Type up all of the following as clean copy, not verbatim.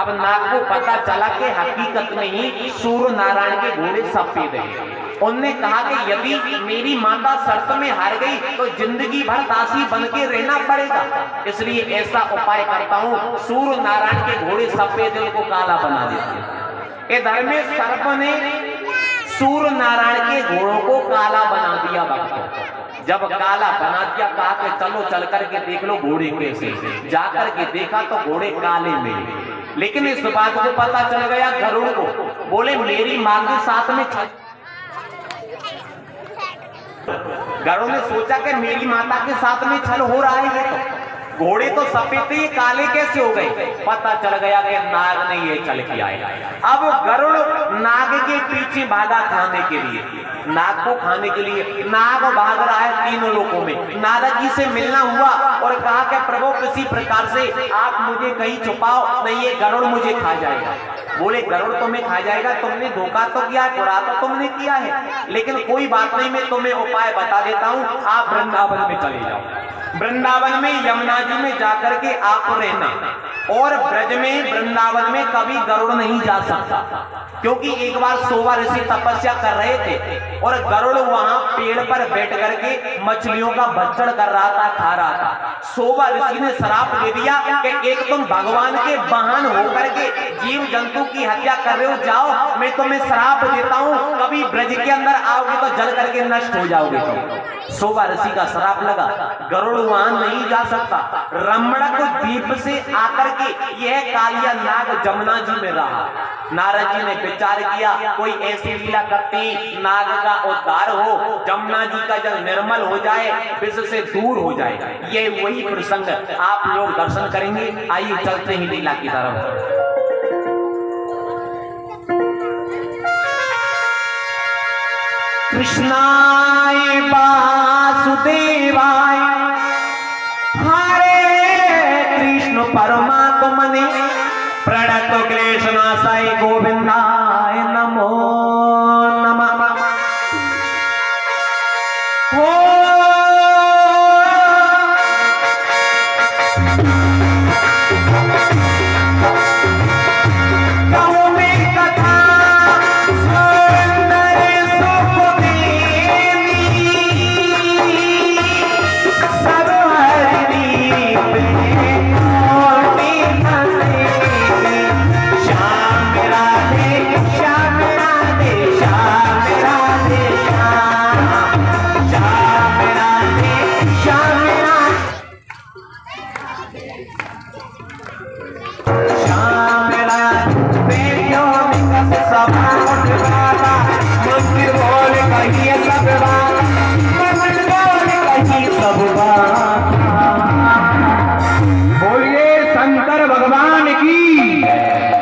अब नाग को पता चला कि हकीकत में ही सूर्य नारायण के घोड़े सफेद हैं। उनने कहा कि यदि मेरी माता शर्त में हार गई तो जिंदगी भर दासी बन के रहना पड़ेगा, इसलिए ऐसा उपाय करता हूं, सूर्य नारायण के घोड़े सफेद उनको काला बना देते। इधर में सर्प ने सूर्य नारायण के घोड़ों को काला बना दिया। भक्तों, जब काला बना दिया कहा कि चलो चल करके देख लो घोड़े कैसे। जाकर के देखा तो घोड़े काले मिले, लेकिन इस बात को पता चल गया गरुड़ को। बोले मेरी मां के साथ में गरुड़ ने सोचा कि मेरी माता के साथ में छल हो रहा है, तो घोड़े तो सफेद थे, काले कैसे हो गए। पता चल गया कि नाग ने ये चल किया है। अब गरुड़ नाग के पीछे भागा खाने के लिए, नाग को खाने के लिए। नाग भाग रहा है तीनों लोगों में। नारद जी से मिलना हुआ और कहा कि प्रभु किसी प्रकार से आप मुझे कहीं छुपाओ, नहीं ये गरुड़ मुझे खा जाएगा। बोले गरुड़ तुम्हें खा जाएगा, तुमने धोखा तो किया है, बुरा तो तुमने किया है, लेकिन कोई बात नहीं, मैं तुम्हें उपाय बता देता हूं, आप वृंदावन में चले जाओ। वृंदावन में यमुना जी में जाकर के आप रहना, और ब्रज में वृंदावन में कभी गरुड़ नहीं जा सकता, क्योंकि एक बार सोवा ऋषि तपस्या कर रहे थे और गरुड़ वहां पेड़ पर बैठ करके मछलियों का भक्षण कर रहा था, खा रहा था। सोवा ऋषि ने श्राप दे दिया कि एक तुम भगवान के वाहन होकर के जीव जंतु की हत्या कर रहे हो, जाओ मैं तुम्हें श्राप देता हूं, कभी ब्रज के अंदर आओगे तो जल करके नष्ट हो जाओगे तुम। सोवा ऋषि का श्राप लगा, गरुड़ वहां नहीं जा सकता। रमणक द्वीप से आकर के यह कालिया नाग जमुना जी में रहा। नारद जी ने विचार किया कोई ऐसी लीला करती नाग का उद्धार हो, जमुना जी का जल निर्मल हो जाए, विष से दूर हो जाए। ये वही प्रसंग आप लोग दर्शन करेंगे। आइए चलते ही लीला की तरफ। कृष्णाय वासुदेवाय हरे कृष्ण परमात्मने प्रणत क्लेशनाशाय गोविंदाय नमो नमः। बोलिए शंकर भगवान की,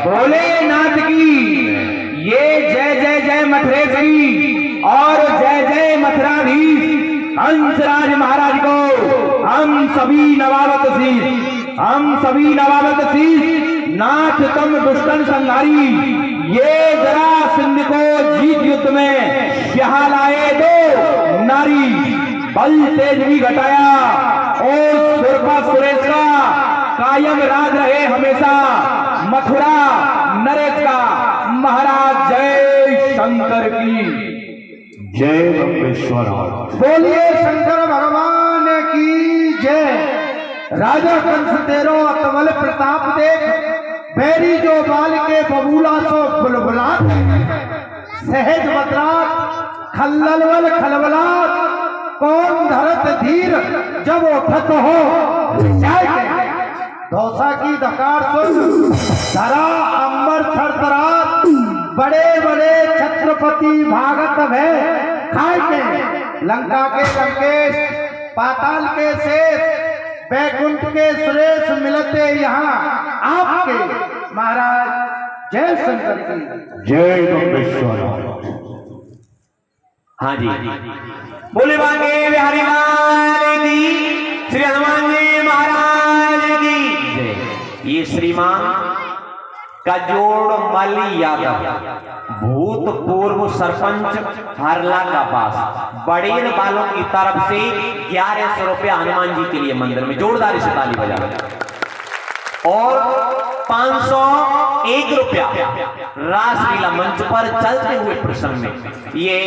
भोलेनाथ की। ये जय जय जय मथुरेश्वरी और जय जय मथुराधीश हंसराज महाराज को हम सभी नवावत शीश नाथ तम दुष्टन संहारी। ये जरासंध को जीत युद्ध में यहाँ लाए दो नारी, बल तेज भी घटाया और सुरपा सुरेश का कायम राज रहे हमेशा, मथुरा नरेश का महाराज। जय शंकर की जय बम्बेश्वर। बोलिए शंकर भगवान की जय। राजा कंस तेरो अतवल प्रताप देख, बैरी जो बाल के बबूला सो बुलबुलात, सहज बदरात खल्लल खलबलात, कौन धरत धीर जब उठत हो धौसा की धकार सुन, धरा अंबर थरथरात, बड़े बड़े छत्रपति भागत है खाए के, लंका के लंकेश पाताल के शेष, बैकुंठ के सुरेश मिलते यहाँ आपके महाराज। जय शंकर की जय बम्बेश्वर। हाँ जी, बोले बांके बिहारी लाल की, श्री हनुमान जी महाराज की। ये श्रीमान कजोड़मल यादव भूतपूर्व सरपंच हरला का पास बड़ेर वालों की तरफ से 1100 रुपया हनुमान जी के लिए मंदिर में जोरदार से ताली बजा, और 500 1 रुपया रासलीला मंच पर चलते हुए प्रसंग में ये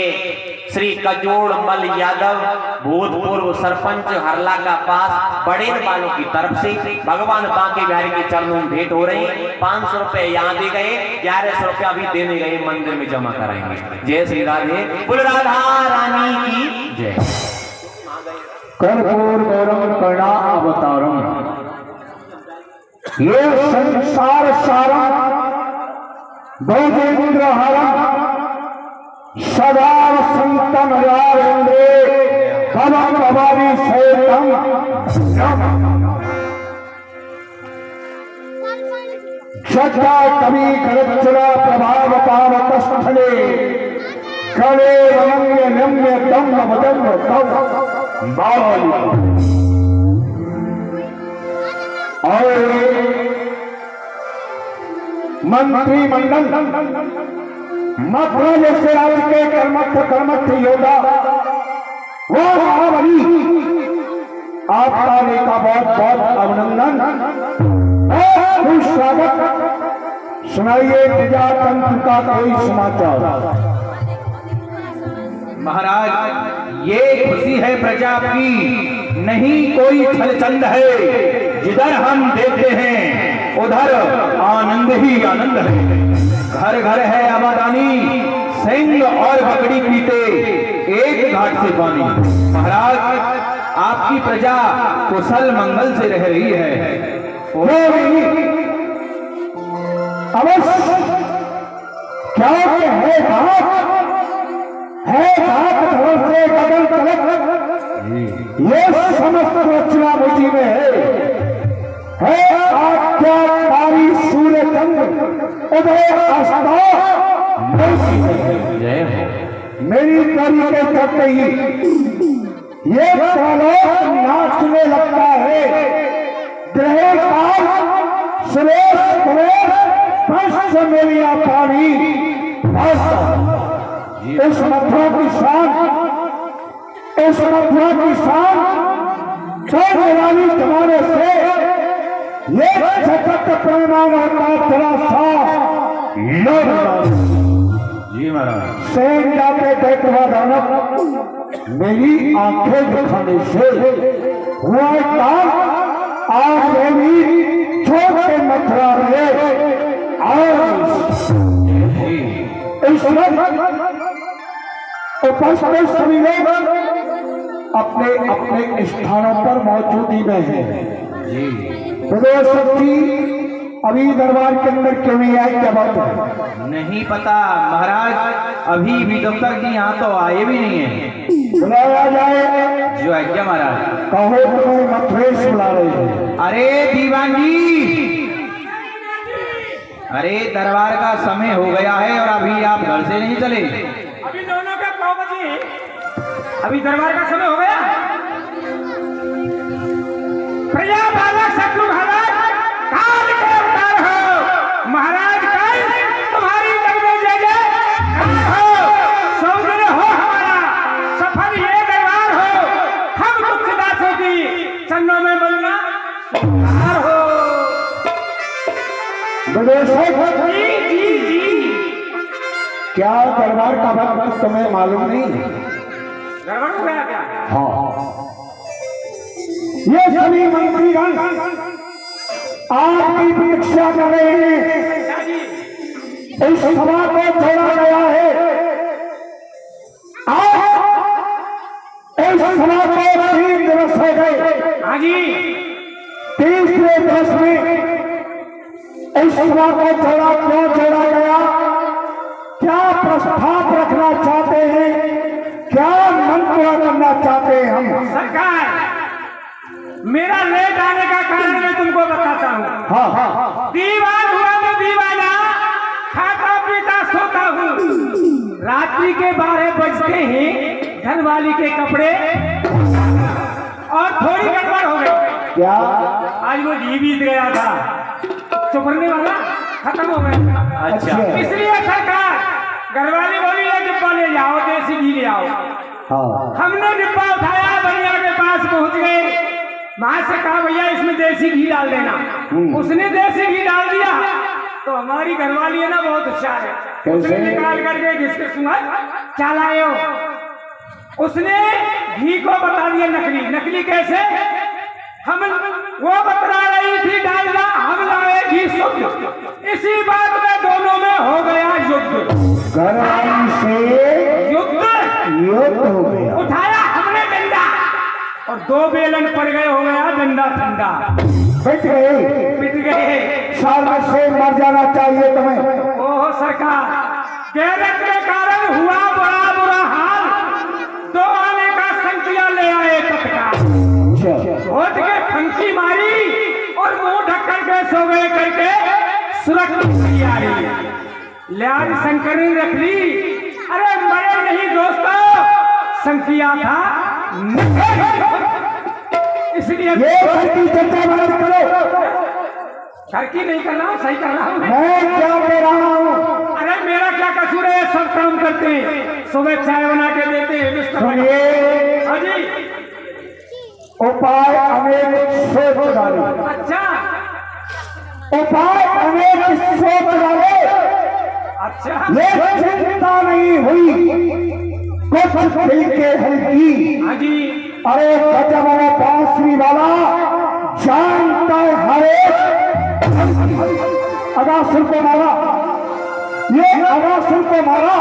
श्री कजोड़ मल यादव भूतपूर्व सरपंच हरला का पास बड़ेर वालों की तरफ से भगवान बांके बिहारी के चरणों में भेंट हो रही है। 500 रुपए यहाँ दे गए, 1100 रुपया भी देने गए, मंदिर में जमा कराएंगे। जय श्री राधे, बोल राधा रानी की जय। कर्पूर गौरम करुणा अवतारम, ये संसार सारम भोजेन्द्र हरम सदा संतम यारे भवम भवानी सेतम श्रद्धा कवि खरचरा प्रभाव पावक स्थले कले रम्य नम्य तम वदम तम बाल और मंत्रिमंडल मथुरा जैसे राज्य के कर्मठ योद्धा वो महाबली आपका का बहुत बहुत अभिनंदन और स्वागत। सुनाइए प्रजातंत्र का कोई समाचार। महाराज, ये खुशी है प्रजा की, नहीं कोई छलचंद है। जिधर हम देखते हैं उधर आनंद ही आनंद है। घर घर है आबादानी, सिंह और बकरी पीते एक घाट से पानी। महाराज, आपकी प्रजा कुशल मंगल से रह रही है। अवश्य क्या है घाट धर्म से गगन तलक ये समस्त रचना मुझी में है आज्ञाकारी सूर्य चंद्र उदय अस्ता मेरी करी के चलते ही ये प्रलोक नाचने लगता है। ग्रह काल सुरेश प्रवेश मेरी पानी इस मथुरा की शान रानी जमाने से ये सतत परिणाम होता तेरा सा जी महाराज। सेन जाते देखवा दानव मेरी आंखें दिखाने से हुआ काम आज मेरी छोटे मथुरा में और इस उपस्थित सभी लोग अपने अपने स्थानों पर मौजूदी में हैं। प्रदेश जी अभी दरबार के अंदर क्यों नहीं आए, क्या बात है? नहीं पता महाराज, अभी भी दफ्तर की यहाँ तो आए भी नहीं है। बुलाया जाए जो आज्ञा महाराज। कहो तुम्हें मथुरेश बुला रहे हैं। अरे दीवान जी, अरे दरबार का समय हो गया है और अभी आप घर से नहीं चले। अभी दोनों का 9 बजे, अभी दरबार का समय हो गया। प्रजा बालक शत्रु भगत काल के अवतार हो, महाराज काल तुम्हारी जग में जय जय हो। सौंदर्य हो हमारा सफल ये दरबार हो, हम तुलसीदासों की चरणों में बंदना हो। जी जी जी, क्या दरबार का वक्त तुम्हें मालूम नहीं? गड़बड़ हो गया क्या? हाँ, ये सभी मंत्रीगण आपकी प्रतीक्षा कर रहे हैं। इस सभा को छोड़ा गया है। इस सभा को 3 दिवस हो गए। हाँ जी, तीसरे दिवस में इस सभा को क्यों छोड़ा गया? क्या प्रस्ताव रखना चाहते हैं? क्या मंत्र करना चाहते हैं हम? सरकार, मेरा लेट आने का कारण मैं तुमको बताता हूँ। हाँ, दीवान हुआ मैं दीवाना, खाता पीता सोता हूँ। रात्रि के 12 बजते ही घरवाली के कपड़े और थोड़ी गड़बड़ हो गई। क्या? आज वो घी बीत गया था, चुपड़ने वाला खत्म हो गया। अच्छा, इसलिए सरकार, घरवाली बोली ये डिब्बा ले जाओ, देसी घी ले आओ। हाँ, हमने डिब्बा उठाया, बनिया के पास पहुंच गए। वहां से कहा भैया इसमें देसी घी डाल देना। उसने देसी घी डाल दिया। तो हमारी घरवाली है ना बहुत होशियार है। कैसे? उसने निकाल करके जिसके सुना क्या लाए हो, उसने घी को बता दिया नकली। नकली कैसे? हम वो बता रही थी डालना, हम लाए घी शुद्ध। इसी बात में दोनों में हो गया युद्ध। घरवाली से युद्ध हो गया। उठाया हमने डंडा और 2 बेलन पड़ गए, हो गया डंडा ठंडा। पिट गए, पिट गए। साल में से मर जाना चाहिए तुम्हें। ओह सरकार, गैरत के कारण हुआ बड़ा बुरा हाल। 2 आने का संख्या ले आए तत्काल। घोट के फंकी मारी और मुंह ढक्कन के सो गए करके सुरक्षित तैयारी। लिहाज शंकर ने रख ली। अरे मरे नहीं दोस्तों, संख्या था इसलिए ये घर की चर्चा बंद करो। घर की नहीं कर रहा हूँ, सही कर रहा हूँ। मैं क्या कह रहा हूँ? अरे मेरा क्या कसूर है, सब काम करते हैं, सुबह चाय बना के देते हैं। सुनिए, हाँ जी। उपाय अनेक सोच डाले। अच्छा उपाय अनेक सोच डाले। अच्छा। ये चिंता नहीं हुई कुछ दिल के हल्की। हाँ जी। अरे गजब वाला बांसुरी वाला जानता है हर एक अगासुर को मारा, ये अगासुर को मारा,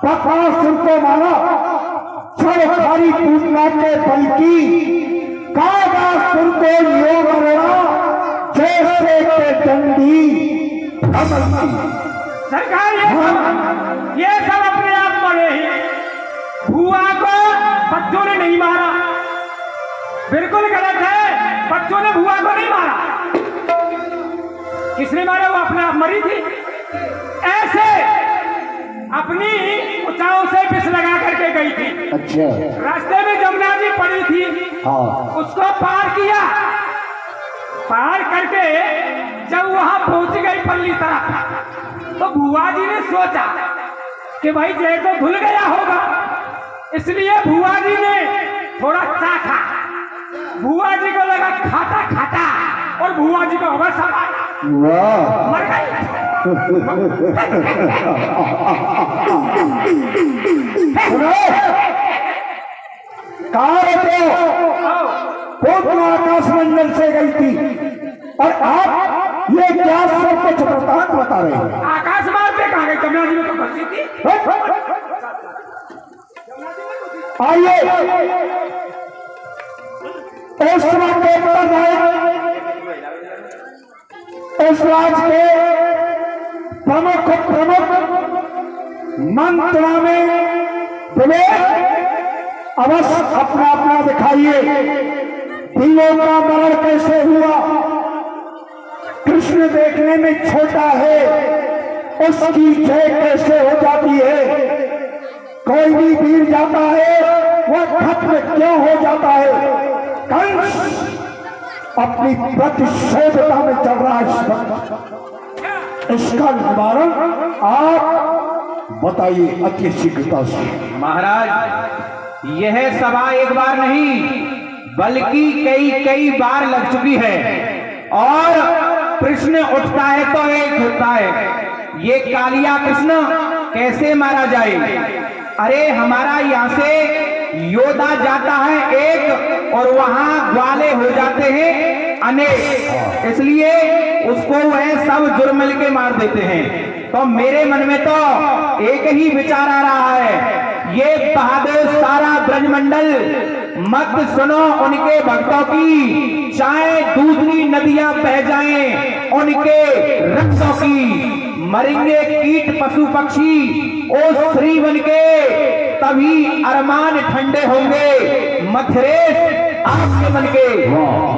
बकासुर को मारा, छड़ खारी पूजना के बल्कि कागासुर को यो मरना जैसे के डंडी अमल की। सरकार ये सब अपने आप मरे ही। भुआ को बच्चों ने नहीं मारा, बिल्कुल गलत है। बच्चों ने भुआ को नहीं मारा। किसने मारा? वो अपने आप मरी थी। ऐसे अपनी ऊंचाइयों से बिस लगा करके गई थी। अच्छा। रास्ते में जमुना जी पड़ी थी, हाँ। उसको पार किया। पार करके जब वहां पहुंच गई पल्ली तरफ, तो भुआ जी ने सोचा कि भाई जय तो धुल गया होगा, इसलिए भुआ जी ने थोड़ा चाखा। भुआ जी को लगा खाटा खाटा और भुआ जी को होगा सवाल, वाह। मर गई। पूतना आकाश मंडल से गई थी और आप ये क्या सब कुछ बता रहे हैं? आकाश मार्ग पे कहा गई? जमुना जी में तो फंसी थी। आइए इस मौके पर इस राज्य के प्रमुख मंत्रणा में विवेक अवश्य अपना अपना दिखाइए। तीनों का मरण कैसे हुआ? कृष्ण देखने में छोटा है, उसकी जय कैसे हो जाती है? कोई भी वीर जाता है वह खत्म क्यों हो जाता है? कंस अपनी प्रतिशोधता में चल रहा है। इसका निवारण आप बताइए अति शीघ्रता से। महाराज, यह सभा एक बार नहीं बल्कि कई बार लग चुकी है और कृष्ण उठता है तो एक होता है। ये कालिया कृष्ण कैसे मारा जाए? अरे हमारा यहाँ से योद्धा जाता है एक और वहां ग्वाले हो जाते हैं अनेक, इसलिए उसको वह सब जुर्मल के मार देते हैं। तो मेरे मन में तो एक ही विचार आ रहा है, ये बहादुर सारा ब्रजमंडल मत सुनो उनके भक्तों की, चाहे दूसरी नदियां बह जाएं उनके रक्तों की। मरेंगे कीट पशु पक्षी ओ श्री बन के, तभी अरमान ठंडे होंगे मथरेश आपके मन के।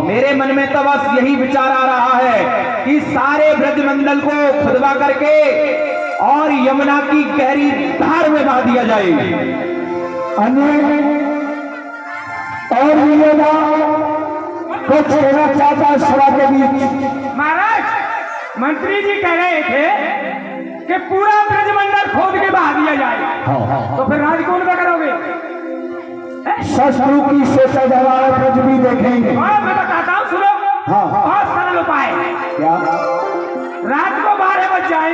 मेरे मन में तो बस यही विचार आ रहा है कि सारे ब्रजमंडल को खुदवा करके और यमुना की गहरी धार में बहा दिया जाए। और कुछ कहना चाहता है सभा के बीच? महाराज, मंत्री जी कह रहे थे कि पूरा ब्रजमंडल खोद के बहा दिया जाए। तो फिर राज कौन का करोगे? शत्रु की सोचा जवाब ब्रज भी देखेंगे। मैं बताता हूँ, सुनो। हाँ। बहुत सरल उपाय है। क्या? रात को भाग जाए,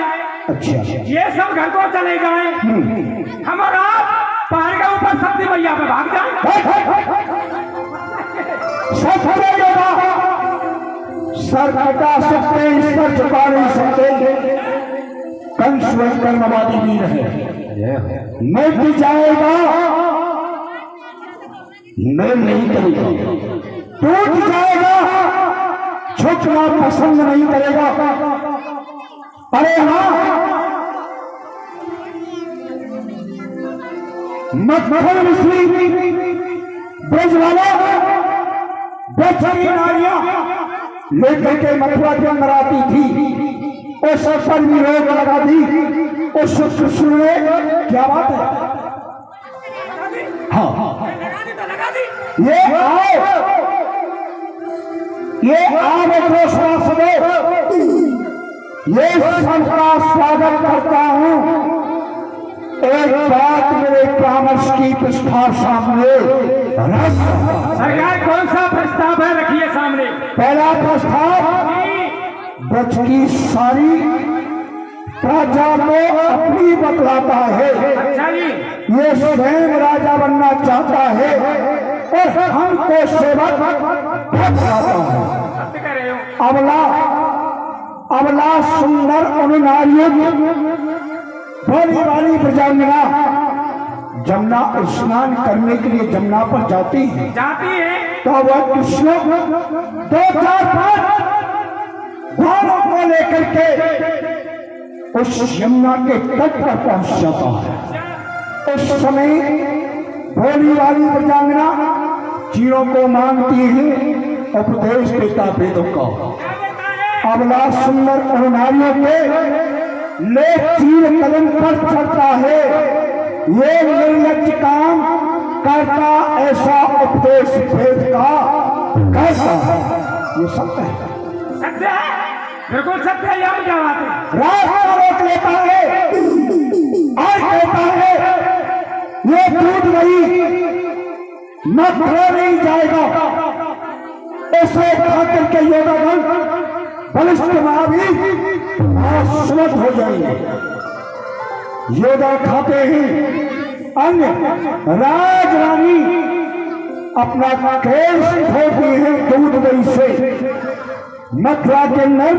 अच्छा ये सब घर को चले जाए, हम और आप पहाड़ के ऊपर शक्ति मैया पे भाग जाए। सब करेगा, सर कटा सकते हैं, सर झुका नहीं सकते। कंस कर्मवादी वीर है, मिट जाएगा, मेल नहीं करेगा, टूट जाएगा, झुकना पसंद नहीं करेगा। अरे हाँ, मक्खन मिश्री ब्रज वाला ब्रज की नारियां लेकर के मथुरा के अंदर आती थी, उस पर भी रोक लगा दी। उस कृष्ण ने, क्या बात है, हाँ ये आओ मेट्रो सुनो, ये सबका स्वागत करता हूं। एक बात मेरे परामर्श की प्रस्ताव सामने रख। सरकार कौन सा प्रस्ताव है, रखिए सामने। पहला प्रस्ताव, ब्रज की सारी प्रजा को अपनी बतलाता है। अच्छा जी, ये स्वयं राजा बनना चाहता है और हमको सेवक बतलाता है। सत्य कह रहे हो। अबला सुंदर और नारियों भोली वाली प्रजांगना जमुना स्नान करने के लिए जमुना पर जाती है, तो वह कृष्ण 2-4 घोड़ों को लेकर के उस यमुना के तट पर पहुंच जाता है। उस समय भोली वाली प्रजांगना चीरों को मांगती है, उपदेश देता वेदों का। अबला सुंदर और नारियों के ले चीर कदम पर चढ़ता है, ये निर्लज काम करता, ऐसा उपदेश वेद का कैसा है? ये सत्य है, सत्य है, बिल्कुल सत्य है। यहाँ क्या बात है? रास्ता रोक लेता है और कहता है ये दूध नहीं, मथुरा नहीं जाएगा। ऐसे खाकर के योगागण बलिष्ठ महावीर समर्थ हो जाएंगे। योगा खाते ही अन्य राजरानी अपना केस धोती है दूध दही से। मथुरा के अंदर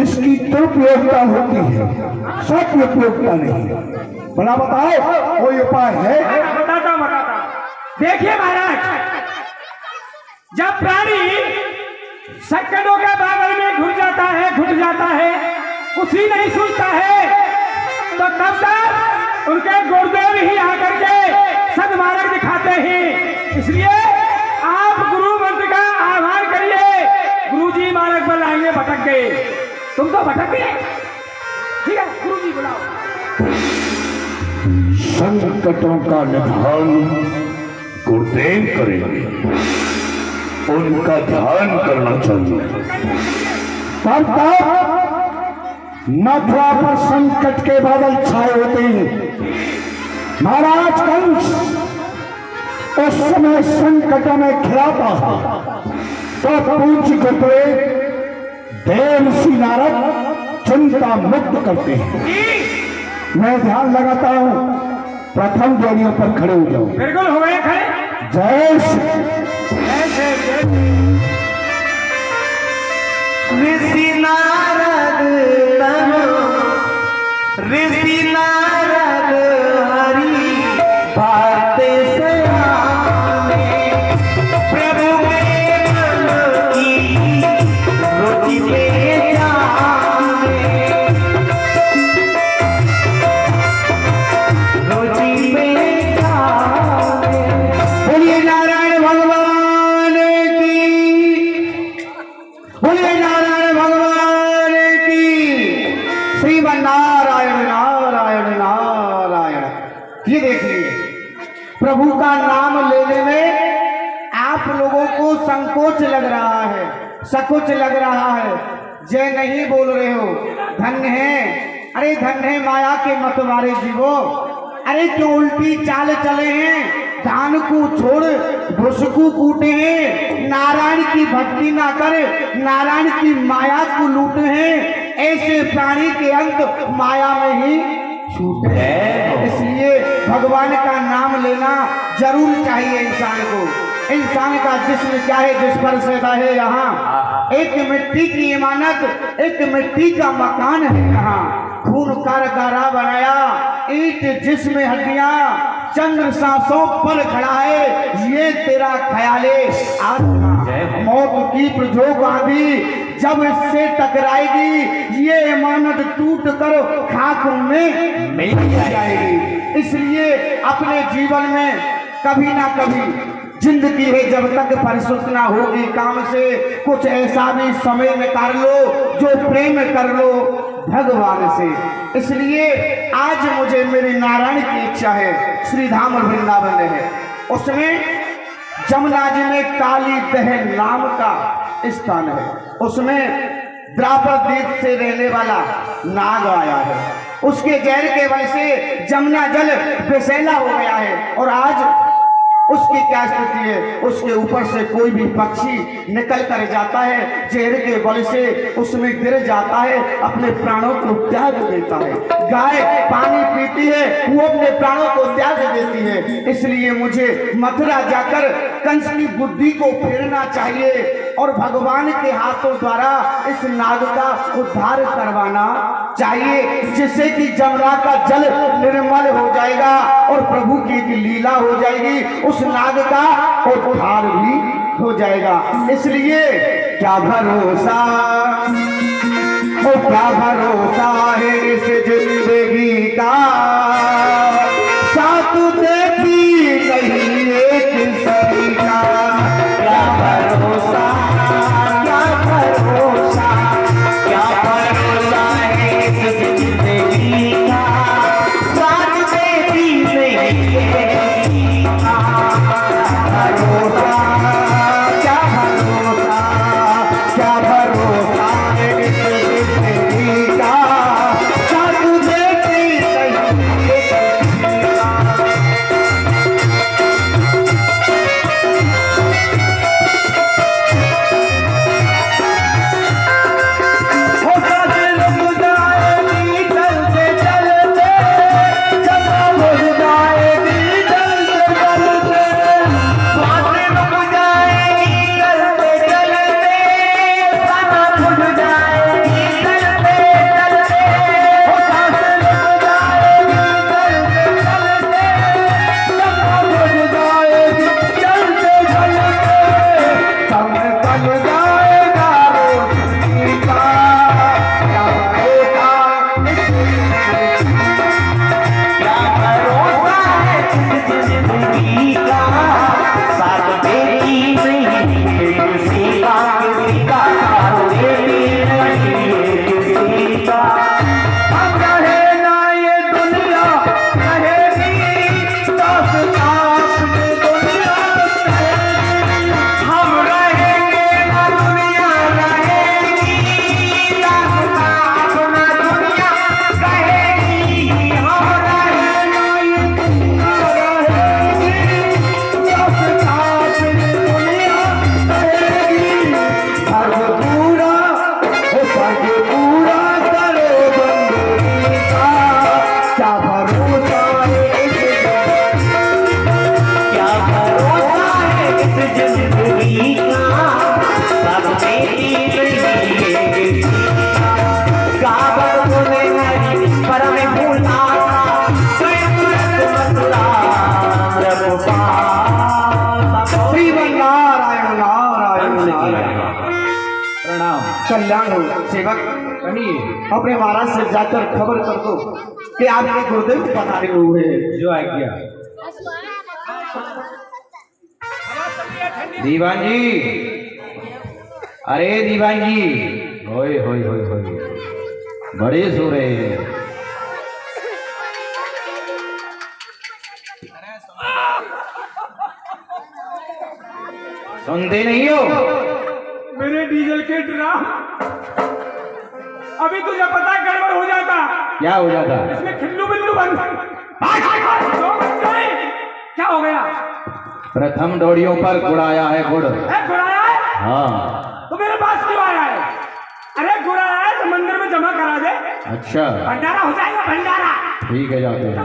इसकी दुरुपयोगिता होती है, सदुपयोगिता नहीं। बड़ा बताओ कोई उपाय है? बताता। देखिए महाराज, जब प्राणी संकटों के बादल में घुट जाता है, कुछ ही नहीं सोचता है, तो तब तक उनके गुरुदेव ही आकर के सदमार्ग दिखाते हैं। इसलिए आप गुरु मंत्र का आह्वान करिए, गुरुजी मार्ग पर लाएंगे। भटक गए, तुम तो भटक गए, ठीक है, गुरुजी बुलाओ। संकटों का निदान गुरुदेव करेंगे, उनका ध्यान करना चाहिए। मथुरा पर संकट के बादल छाए होते हैं। महाराज कंस उस समय संकटों में खिलाता है, तो पूज्य गुरुदेव देवर्षि नारद चिंता मुक्त करते हैं। मैं ध्यान लगाता हूं, प्रथम जोड़ियों पर खड़े हो जाओ। बिल्कुल हो गए खड़े। जय ऋषि नारद हरि बाते सयाने, प्रभु के मन की रुचि पे जाने, रुचि पे जाने। बोलिए नारायण भगवान की, बोलिए नारायण भगवान की। श्रीमन्नारायण नारायण नारायण। ये देखिए, प्रभु का नाम लेने में आप लोगों को संकोच लग रहा है, सकुच लग रहा है, जय नहीं बोल रहे हो। धन्य है, अरे धन्य है माया के मतवारे जीवो। अरे जो उल्टी चाल चले हैं, दान को छोड़ भ्रष्ट को कूटे हैं, नारायण की भक्ति ना करे, नारायण की माया को लूटे हैं। ऐसे प्राणी के अंत माया में ही छूटे। इसलिए भगवान का नाम लेना जरूर चाहिए इंसान को। इंसान का जिस्म क्या है जिस पर सदा है यहाँ, एक मिट्टी की इमानत, एक मिट्टी का मकान है यहाँ। खून कर गारा बनाया, ईंट जिसमें हड्डियां, चंद्र सांसों पर खड़ा है ये तेरा ख्याले आत्मा। मौत की प्रजोग आंधी जब इससे टकराएगी ये इमानत टूट कर खाक में मिल जाएगी। इसलिए अपने जीवन में कभी ना कभी जिंदगी है जब तक फुर्सत ना होगी काम से, कुछ ऐसा भी समय निकाल लो जो प्रेम कर लो भगवान से। इसलिए आज मुझे मेरी नारायण की इच्छा है, श्री धाम वृंदावन है, उसमें जमुना जी में काली दहन नाम का स्थान है, उसमें द्वापर देश से रहने वाला नाग आया है, उसके जहर के वजह से जमुना जल विषैला हो गया है। और आज उसकी क्या स्थिति है, उसके ऊपर से कोई भी पक्षी निकल कर जाता है जहर के बल से उसमें गिर जाता है, अपने प्राणों को त्याग देता है। गाय पानी पीती है वो अपने प्राणों को त्याग देती है। इसलिए मुझे मथुरा जाकर कंस की बुद्धि को फेरना चाहिए और भगवान के हाथों द्वारा इस नाग का उद्धार करवाना चाहिए, जिससे कि जमुना का जल निर्मल हो जाएगा और प्रभु की एक लीला हो जाएगी, उस नाग का उद्धार भी हो जाएगा। इसलिए क्या भरोसा क्या भरोसा है इस जिंदगी का, साथ देती नहीं है किसी का। क्या भरोसा क्या भरोसा क्या भरोसा है इस जिंदगी का, साथ देती नहीं है किसी का। भरोसा क्या भरोसा क्या भरोसा है इस जिंदगी का, साथ देती नहीं है किसी का। कल्याण हो। सेवक अपने महाराज से जाकर खबर कर दो कि आपके गुरुदेव पधारे हुए हैं। जो आज्ञा। दीवान जी, अरे दीवान जी, होय होय होय होय, बड़े सो रहे हैं। सुनते नहीं हो? मेरे डीजल के ड्राम अभी तुझे पता गड़बड़ हो जाता। क्या हो जाता? इसमें खिल्लू बिल्लू बन क्या हो गया? प्रथम डोरियों पर गुड़ाया है गुड़। गुड़ाया है? हाँ। तो मेरे पास क्यों आया है? अरे गुड़ाया है तो मंदिर में जमा करा दे, अच्छा भंडारा हो जाएगा, भंडारा। ठीक है, जाते हैं।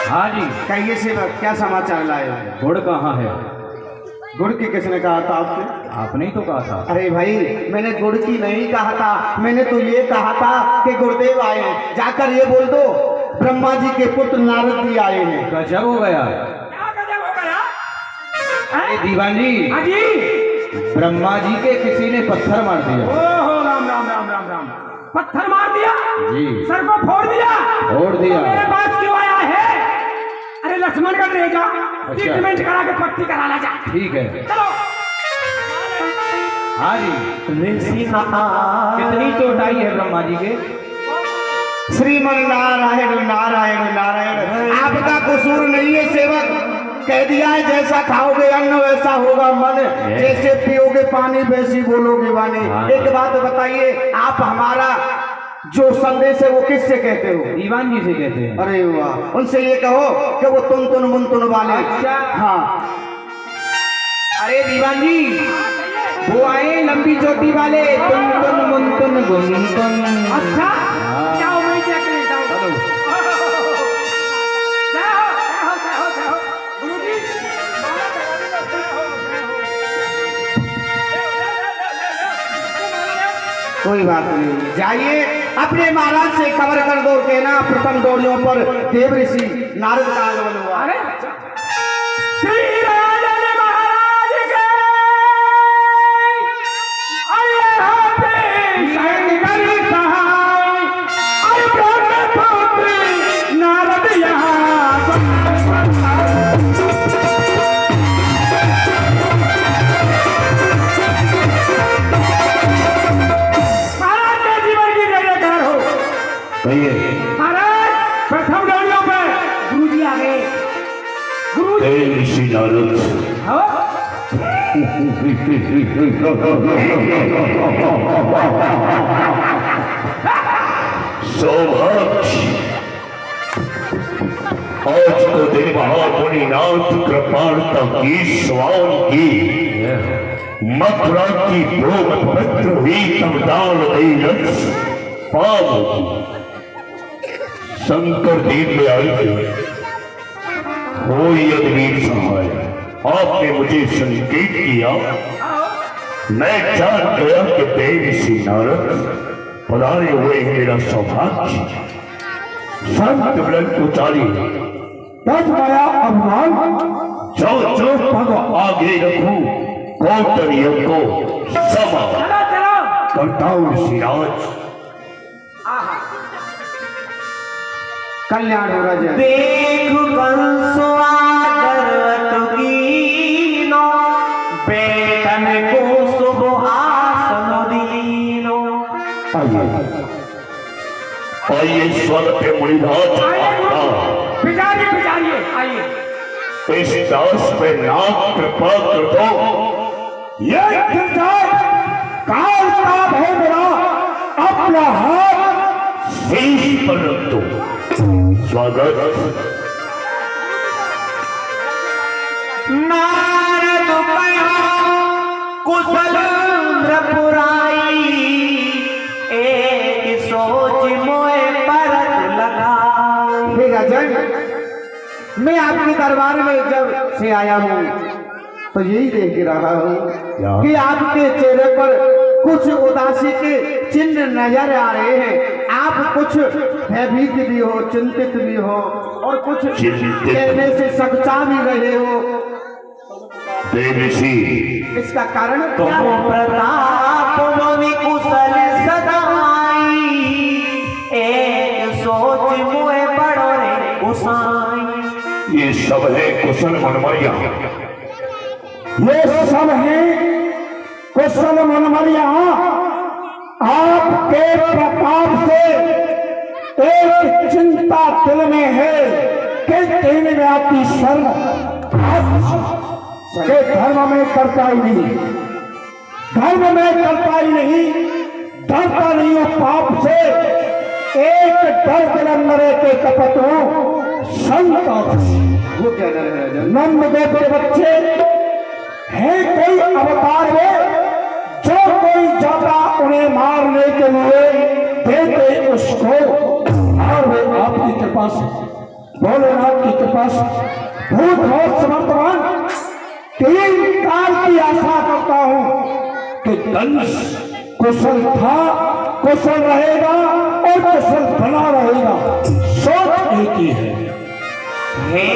हाँ जी, कहिए सेवक, क्या समाचार लाए हो? गुड़ कहाँ है? गुड़ की किसने कहा था आपसे? आपने ही तो कहा था। अरे भाई, मैंने गुड़ की नहीं कहा था, मैंने तो ये कहा था कि गुरुदेव आए हैं। जाकर ये बोल दो ब्रह्मा जी के पुत्र नारद जी आए हैं। गजब हो गया। क्या गजब हो गया? अरे दीवान जी, हाँ जी, ब्रह्मा जी के किसी ने पत्थर मार दिया। ओहो, राम राम राम राम राम, पत्थर मार दिया जी, सर को फोड़ दिया। फोड़ दिया। तो मेरे पास क्यों आया है? अरे लक्ष्मण का ले जा, ट्रीटमेंट करा के पट्टी करा ला जा। ठीक है, चलो। हाँ जी। कितनी चोट आई है ब्रह्मा जी के? श्रीमन नारायण नारायण नारायण, आपका कसूर नहीं है सेवक। कह दिया है जैसा खाओगे अन्न वैसा होगा मन, जैसे पियोगे पानी वैसी बोलोगे वाणी। एक बात बताइए, आप हमारा जो संदेश है वो किससे कहते हो? दीवान जी से कहते हैं। अरे वाह, उनसे ये कहो कि वो तुन तुन मुन तुन वाले। अच्छा। हाँ, अरे दीवान जी, वो आए लंबी चोटी वाले, तुन तुन मुन तुन गुन तुन। अच्छा, जाओ मैं चेक ले जाओ। चलो। जाओ, गुरुजी, कोई बात नहीं, जाइए अपने महाराज से खबर कर दो, कहना प्रथम डोलियों पर देव ऋषि नारद का आगमन हुआ। अरे श्री राजन महाराज के अल्लाह पे शंकर सहाय, अरे ब्रह्मपुत्र नारद यहाँ। महाराज के जीवन की जयकार हो। महाराज प्रथम डोलियों पे गुरुजी आ गए। गुरुजी ऋषि नारद, सौभाग्य, आज को दिन महामुनिनाथ कृपाणता की स्वान की मथुरा की भोग पत्र हुई तब दान दई पाव शंकर देव में आए थे। कोई अद्वीर सहाय, आपने मुझे संकेत किया, मैं जान गया कि देव ऋषि नारद पधारे हुए हैं। मेरा सौभाग्य संत ब्रह्म उतारी माया अभिमान, जो पग आगे रखूं कौटल्य को समा चलो चलो। करता हूं ऋषिराज। कल्याण हो राजा। देख कंसुआ गर्वत कीनो, बेटन को शुभ आसन दीनो। आइए स्वागत है मुनिनाथ आइए आपका। पिजारिए पिजारिए, आइए। इस दास पे नाम कृपा कर दो। ये काल का है मेरा, अपना हाथ शीश पर रख दो। स्वागत। नारद पया कुशल पुराई, एक सोच मोए परत लगाई। हे राजन, मैं आपके दरबार में जब से आया हूँ तो यही देख रहा हूँ कि आपके चेहरे पर कुछ उदासी के चिन्ह नजर आ रहे हैं। आप कुछ भयभीत भी हो, चिंतित भी हो, और कुछ कहने से सकचा भी रहे हो। देव ऋषि, इसका कारण तुम क्या है? प्रताप मुनि कुशल सदाई, एक सोच मोए बड़ो रे कुसाई। ये सब है कुशल मनमरिया। ये सब है कुशल मनमरिया। आपके प्रताप से एक चिंता दिल में है कि तेन व्यापी शर्म के धर्म में करता ही नहीं, धर्म में करता ही नहीं, डरता नहीं हूँ पाप से। एक डर के अंदर के कपट हूँ संत। वो क्या डर है? नंद देव के बच्चे है कोई अवतार में जो कोई जाता उन्हें मारने के लिए देते उसको, और वे आपकी कृपा से, भोलेनाथ की कृपा से भूत बहुत समर्थवान 3 काल की आशा करता हूं कि कंस कुशल था, कुशल रहेगा और कुशल बना रहेगा। सोच एक ही है। हे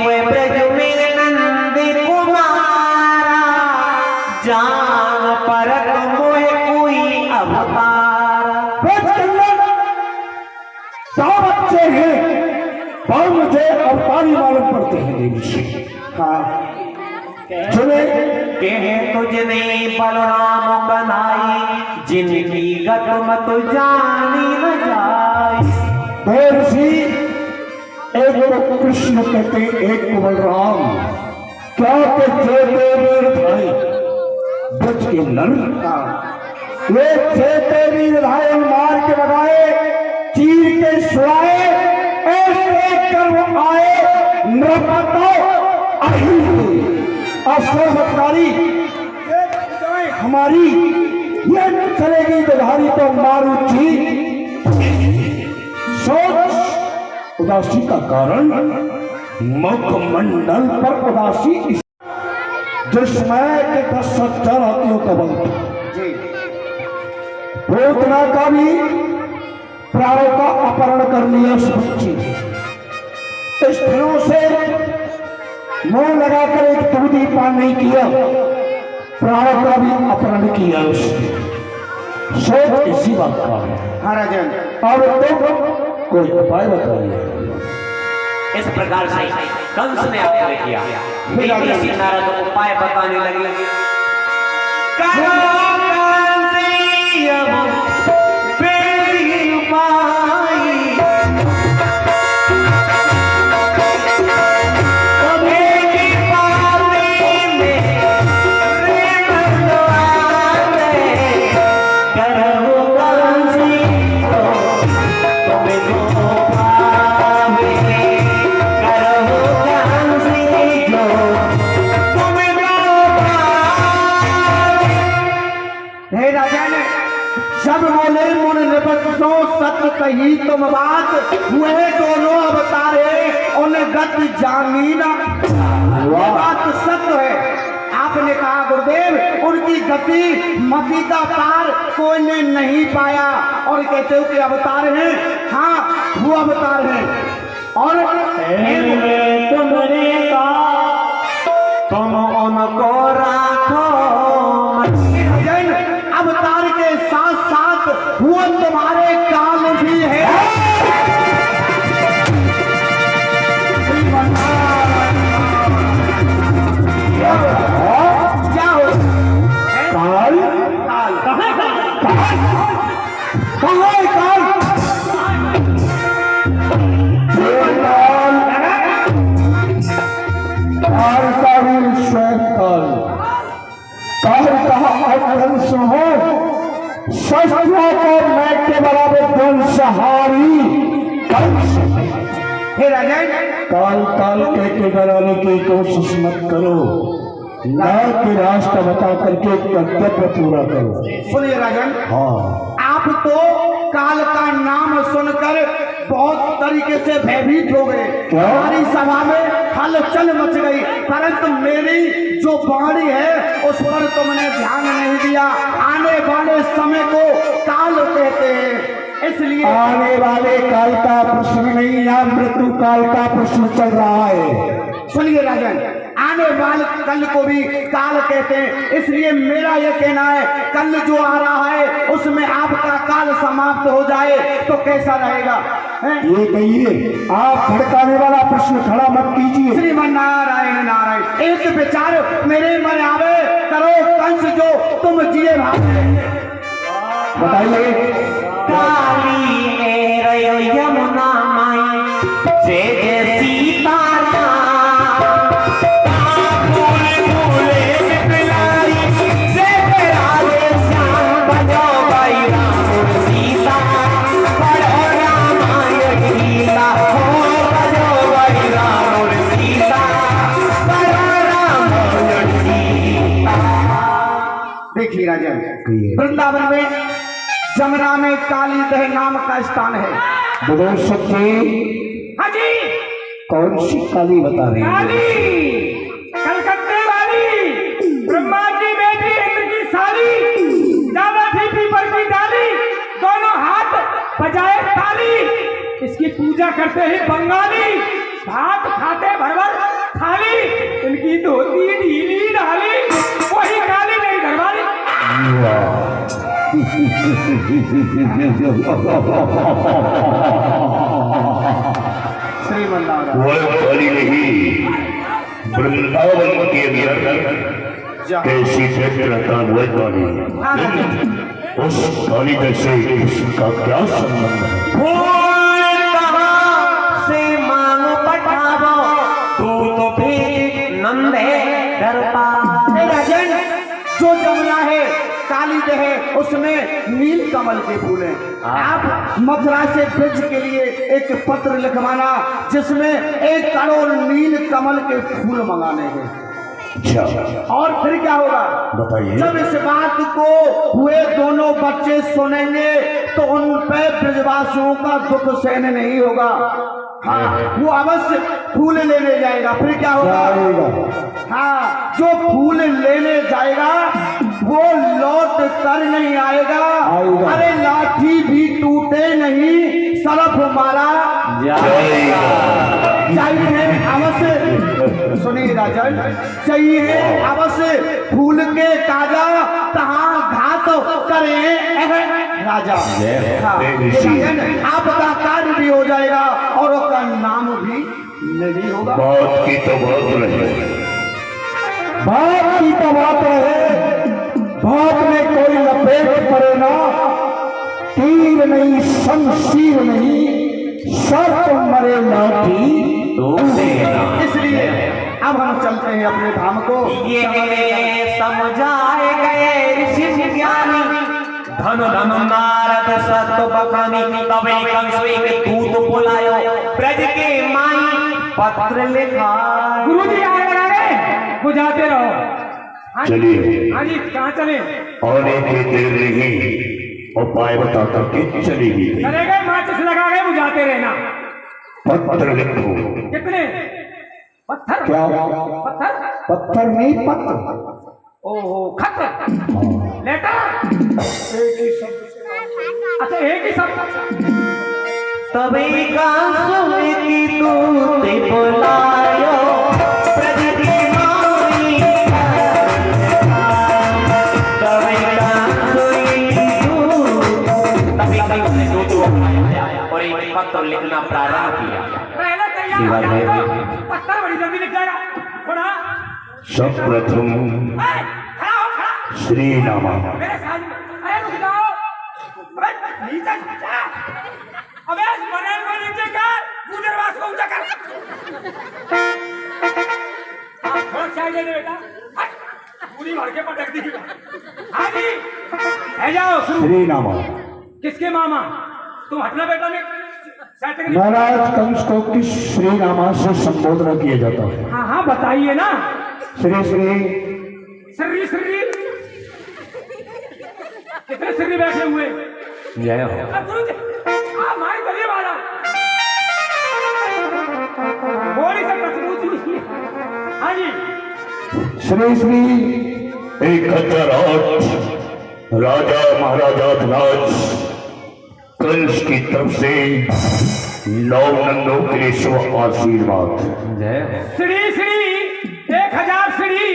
वे ब्रज में नंद कुमारा, जान परत मोहे कोई अवतार। ब्रज के अंदर 2 बच्चे हैं और मुझे अवतारी मालूम पड़ते हैं देवी से। कहे तुझने बलराम बनाई, जिनकी गत मत जानी न जाए। देव सी, एक को कृष्ण कहते, एक को बलराम, क्या कहते वीर भाई ब्रज के नर। ये थे वीर भाई मार के लगाए, चीर के सुलाए, ऐसे कर्म आए नृपतो असर्वकारी हमारी ये चलेगी दधारी तो मारुति। सोच उदासी का कारण मुखमंडल पर उदासी, जिसमें के 10,000 हाथियों का बल था। भूतना का भी प्राणों का अपहरण कर लिया उस बच्ची, स्त्रियों से मुंह लगाकर एक दूधी पान नहीं किया, प्राणों का भी अपहरण किया उसने। सोच इसी बात का है। हाँ राजन, और तो कोई उपाय बताइए। इस प्रकार से कंस ने आग्रह किया। देवी सी नारद उपाय बताने लगे। करो कंसी अब बेड़ी उपाय, कभी पानी में ऋण द्वारे। करो कंसी तो तुम्हें को पावे, करो कंसी जो तुम्हें को पावे। हे राजन, जब बोले मुन निपटो सत्य कही तुम बात, हुए दोनों अवतारे उन गत जामीना। ये बात सत्य है। आपने कहा गुरुदेव, उनकी गति मति का पार कोई ने नहीं पाया, और कहते हो कि अवतार हैं। हाँ, वो अवतार हैं। और तुमने कहा तुम उनको राखो, राजन, अवतार के साथ साथ वो तुम्हारे काल भी है। क्या हो? काल काल कहाँ है काल? काल का भी स्वयं काल, काल कहा अध्यंस हो, शस्त्रों को मैं के बराबर ध्वंसहारी कंस। हे राजन, काल काल कह के डराने की कोशिश मत करो, न्याय के रास्ता बता करके कर्तव्य पूरा करो। सुनिए राजन, हाँ, आप तो काल का नाम सुनकर बहुत तरीके से भयभीत हो गए। क्या? हमारी सभा में हलचल मच गई, परंतु मेरी जो वाणी है उस पर तुमने ध्यान नहीं दिया। आने वाले समय को काल कहते हैं, इसलिए आने वाले काल का प्रश्न नहीं, यहाँ मृत्यु काल का प्रश्न चल रहा है। सुनिए राजन, आने वाले कल को भी काल कहते हैं, इसलिए मेरा यह कहना है कल जो आ रहा है उसमें आपका काल समाप्त हो जाए तो कैसा रहेगा? ये कहिए, आप भड़काने वाला प्रश्न खड़ा मत कीजिए। श्रीमन नारायण नारायण, एक विचार मेरे मन आवे, करो कंस जो तुम जिए भागे। बताइए। काली मेरे यमुना माई, जय जय सीताराम। देखिए राजन, वृंदावन वृंदावन में जमुना में काली दह नाम का स्थान है। बदल सकते हाँ जी, कौन सी काली बता रही है? काली, कलकत्ते वाली, ब्रह्मा की बेटी, इंद्र की साली, ज्यादा थी पीपल की डाली, दोनों हाथ बजाए ताली, इसकी पूजा करते ही बंगाली, भात खाते भर भर थाली, इनकी धोती ढीली ढाली, वही काली मेरी घरवाली। श्रीमन्नारायण। वह काली नहीं, वृंदावन के अंदर कैसी रहता वह काली। उस काली से इसका क्या संबंध है? फूल कहाँ से मांगो पठावो, तू तो भी नंदे दरपा। राजन, जो जमुना है काली दह है, उसमें नील कमल के फूल हैं। आप मथुरा से ब्रज के लिए एक पत्र लिखवाना जिसमें 1 करोड़ नील कमल के फूल मंगाने हैं। और फिर क्या होगा बताइए। जब इस बात को हुए दोनों बच्चे सुनेंगे तो उन पे ब्रजवासियों का दुख सहन नहीं होगा। हाँ, वो अवश्य फूल लेने जाएगा। फिर क्या होगा? हाँ, जो फूल लेने जाएगा वो लौट कर नहीं आएगा। अरे लाठी भी टूटे नहीं, सरफ मारा चाहिए अवश्य। सुनिए राजन, चाहिए अवश्य फूल के ताजा, तहाँ घात करे राजा। हाँ, राजन, आपका कार्य भी हो जाएगा और उसका नाम भी नहीं होगा। बात की तो बात रहे, बात की तो बात रहे, बात में कोई लपेट पड़े ना, तीर नहीं शमशीर नहीं, शर्त मरे लाठी तो इसलिए अब हम चलते हैं अपने धाम को। ये समझाए गए ऋषि ज्ञानी, धन धन नारद सत्य बखानी, तब एक दूत बुलायो ब्रज के माई, पत्र लिखा। गुरुजी आगे बढ़ा रहे, बुझाते रहो। हाँ जी, चलिए। हाँ जी, कहाँ चले? आने की देर नहीं, उपाय बता करके चलेगी। चले गए, माचिस लगा गए, बुझाते रहना। पत्र लिखो। कितने पत्थर? क्या? पत्थर? पत्थर नहीं, पत्र। ओहो, खत, लेटर, अच्छा एक ही शब्द। तभी का सुनती दूत बुलायो ब्रज की माई, तभी का सुनती दूत, तभी उसने दूत को बुलाया और एक पत्र लिखना प्रारंभ किया। पहले तैयार, पत्थर बड़ी जल्दी लिख जाएगा। थोड़ा सर्वप्रथम खड़ा हो, खड़ा श्री नामा। मेरे साथ में। अरे रुक जाओ, अबे नीचे जा, अबे बनेल को नीचे कर, गुजरवास को ऊंचा कर। थोड़ा साइड ले बेटा, पूरी भर के पटक दी। हाँ जी, है जाओ शुरू। श्री नामा। किसके मामा? तुम हटना बेटा, ने महाराज कंस को किस श्री नामा से संबोधन किया जाता है? हाँ हाँ बताइए ना। श्री श्री श्री श्री कितने श्री बैठे हुए? जय हो। गुरु जी, माई गली वाला बोली से टचबूची। हाँ जी, श्री श्री 1008 राजा महाराजा ध्वज कंस की तरफ से 9 नंदों के लिए शुभ आशीर्वाद। जय हो। श्री श्री 1000 श्री।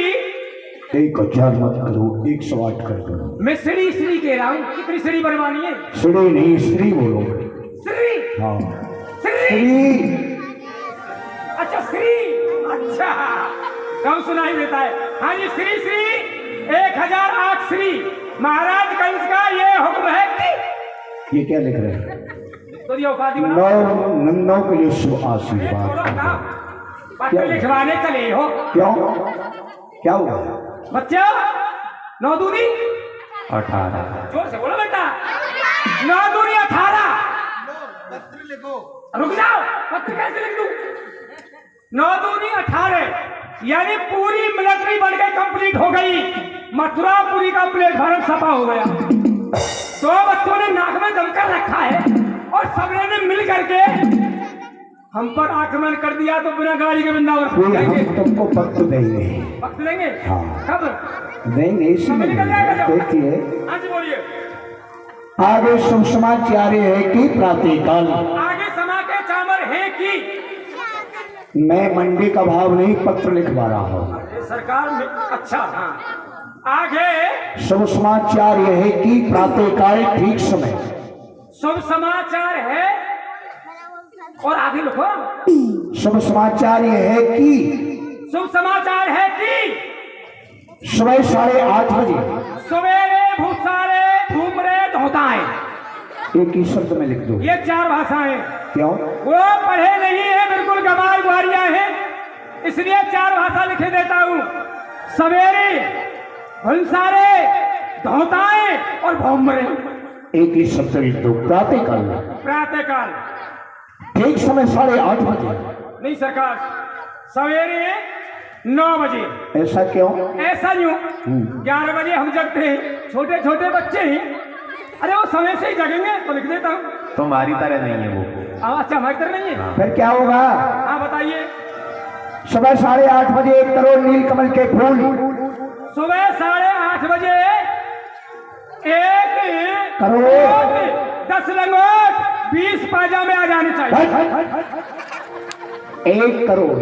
1000 मत करो, 108 कर दो। मैं श्री श्री कह रहा हूँ, कितनी श्री बनवानी है? श्री नहीं, श्री बोलो। श्री, हाँ, श्री, श्री। अच्छा श्री, अच्छा कम सुनाई देता है। हाँ जी, श्री श्री 1008 श्री। महाराज कंस का ये हुक्म है कि ये क्या लिख रहे हैं? तो ये उपाधि बना 9 नंदों के लिए शुभ आशीर्वाद। पत्र लिखवाने चले हो? क्यों? क्या हुआ? बच्चा 9 दूनी 18। जोर से बोलो बेटा। 9 दूनी 18। रुक जाओ, पत्र कैसे लिख दूं? 9 दूनी 18, यानी पूरी मिलिट्री बन गई, कंप्लीट हो गई। मथुरापुरी का प्लेटफार्म सफा हो गया। दो बच्चों ने नाक में दम कर रखा है और सबने ने मिल करके हम पर आक्रमण कर दिया, तो बिना गाड़ी के वृंदावन कोई देंगे। हम तुमको पक्ष देंगे। वक्त देंगे? हाँ। कब देंगे इसी में। निकल जाएगा जब? देखिए हाँ जी बोलिए। आगे शुभ समाचार ये है कि प्रातःकाल आगे समा के चामर है कि मैं मंडी का भाव नहीं पत्र लिखवा रहा हूँ। ये सरकार में अच्छा। हाँ आगे शुभ समाचार यह है कि प्रातःकाल ठीक समय शुभ समाचार है और आगे लिखो। शुभ समाचार यह है कि शुभ समाचार है कि सुबह 8:30 बजे सवेरे भूसारे घूम रहे धोताएं। एक ही शब्द में लिख दो। ये 4 भाषाएं। क्यों? वो पढ़े नहीं है, बिल्कुल गवार गुआरिया है, इसलिए 4 भाषा लिखे देता हूँ। सवेरे भूसारे धोताएं और भूमरे। एक ही शब्द लिख दो। प्रातःकाल प्रातःकाल ठीक समय 8:30 बजे। नहीं सरकार, सवेरे 9 बजे। ऐसा क्यों? ऐसा यूं 11 बजे हम जगते हैं, छोटे छोटे बच्चे हैं, अरे वो समय से ही जगेंगे तो लिख देता हूँ। तुम्हारी तरह नहीं है वो। अच्छा हमारी तरह नहीं है। फिर क्या होगा? हाँ बताइए। सुबह 8:30 बजे 1 करोड़ नीलकमल के फूल। सुबह 8:30 बजे 1 करोड़ 10 लंगोट 20 पाजामे आ जाने चाहिए। 1 करोड़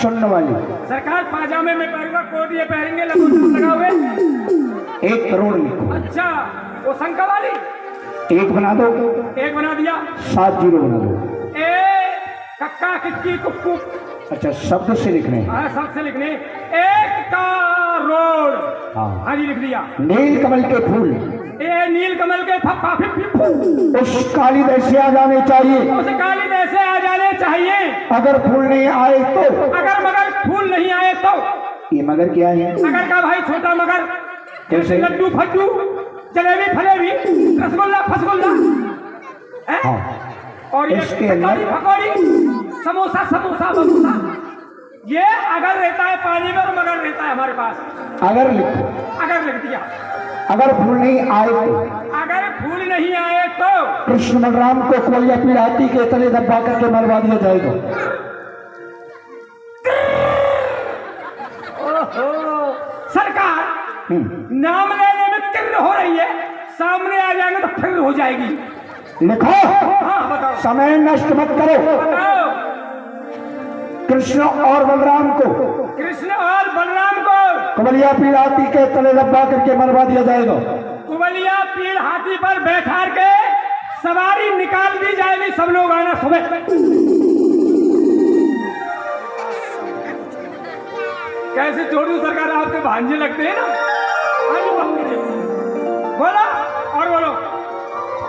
सुनने वाली सरकार पाजामे में पहनूंगा, कोट ये पहनेंगे, लंगोट लगा हुए। 1 करोड़ लिखो। अच्छा वो शंका वाली 1 बना दो। 1 बना दिया। 7 जीरो बना दो। ए कक्का किक्की कुक्कू। अच्छा शब्द से लिखने हैं। हाँ सबसे लिखने 1 करोड़। हाँ हाँ जी लिख दिया। नीलकमल के फूल ये नील कमल के फप्पा फिर उस काली दह से आ जाने चाहिए। उस काली दह से आ जाने चाहिए। अगर फूल नहीं आए तो अगर मगर फूल नहीं आए तो ये मगर क्या है? अगर का भाई छोटा मगर कैसे? लड्डू फड्डू जलेबी फलेबी रसगुल्ला फसगुल्ला हैं? हाँ और ये इसके अंदर- कचौड़ी पकौड़ी समोसा समोसा बमोसा, ये अगर रहता है पानी में और मगर रहता है हमारे पास। अगर लिखो। अगर लिख दिया। अगर फूल नहीं आए तो अगर फूल नहीं आए तो कृष्ण बलराम को कोलिया पीढ़ाती के तले दबा करके मरवा दिया जाएगा। ओहो सरकार नाम लेने में किर हो रही है, सामने आ जाएंगे तो फिर हो जाएगी। लिखो। हाँ बताओ समय नष्ट मत करो। बताओ। कृष्ण और बलराम को कृष्ण और बलराम को कमलिया पीढ़ाती के तले दबा करके मरवा दिया जाएगा। कुबलिया पीड़ हाथी पर बैठा के सवारी निकाल दी जाएगी। सब लोग आना सुबह। कैसे छोड़ दूं सरकार, आपके भांजे लगते हैं ना। बोलो और बोलो।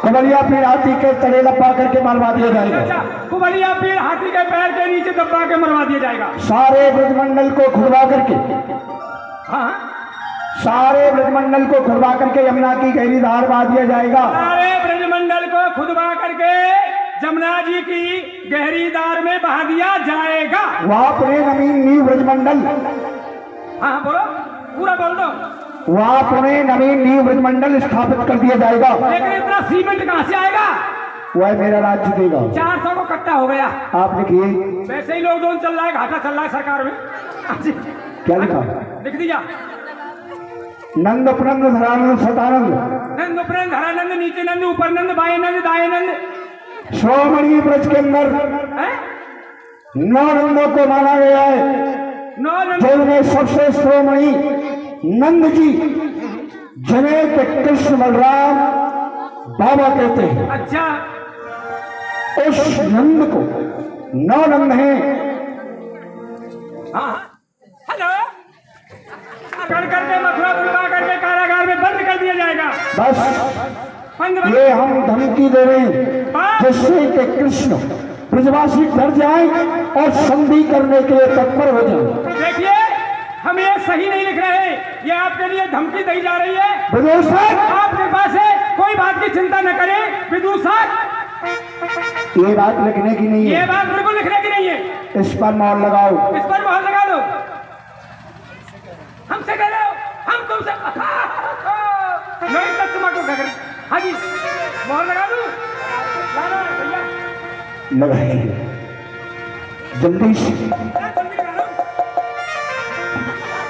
कमलिया पीढ़ाती के तले दबा करके मरवा दिया जाएगा। अच्छा कुबलिया पीड़ हाथी के पैर के नीचे दबा के मरवा दिया जाएगा। सारे ब्रजमंडल को खुदवा करके हाँ सारे ब्रजमंडल को खुदवा करके यमुना की गहरी धार बहा दिया जाएगा। सारे ब्रजमंडल को खुदवा करके जमुना जी की गहरी धार में बहा दिया जाएगा। वहां पुणे नवीन न्यू ब्रजमंडल। हाँ बोलो पूरा बोल दो। वहां पुणे नवीन न्यू ब्रजमंडल स्थापित कर दिया जाएगा। लेकिन इतना सीमेंट कहाँ से आएगा? वह मेरा राज्य देगा। 400 को कट्टा हो गया। आप लिखिए। वैसे ही लॉकडाउन चल रहा है, घाटा चल रहा है सरकार में। क्या लिखा? लिख दिया। नंद उपनंद धरानंद सतानंद नंद उपनंद धरानंद नीचे नंद ऊपर नंद बाएं नंद दाएं नंद। श्रोमणी ब्रज के अंदर हैं? 9 नंदों को माना गया है, 9 नंद। जिनमें सबसे श्रोमणी नंद जी, जिन्हें कि कृष्ण बलराम बाबा कहते हैं। अच्छा उस नंद को 9 नंद हैं। हाँ हेलो पकड़ करके मथुरा बुलवा करके कारागार में बंद कर दिया जाएगा। बस बंद ये हम धमकी दे रहे हैं, जिससे कि कृष्ण ब्रजवासी डर जाए और संधि करने के लिए तत्पर हो जाए। देखिए हम ये सही नहीं लिख रहे, ये आपके लिए धमकी दी जा रही है। विदूषक आप कृपा से कोई बात की चिंता न करें। विदूषक ये बात लिखने की नहीं ये है, बात बिल्कुल लिखने की नहीं है। इस पर मोहर लगाओ। इस पर मोहर लगा दो। हमसे कह रहे हो, हम तुमसे नहीं तक तुम्हारे हाँ जी, मोहर लगा दूं? लाना है भैया। लगाएंगे जल्दी से। जल्दी लगा दूं?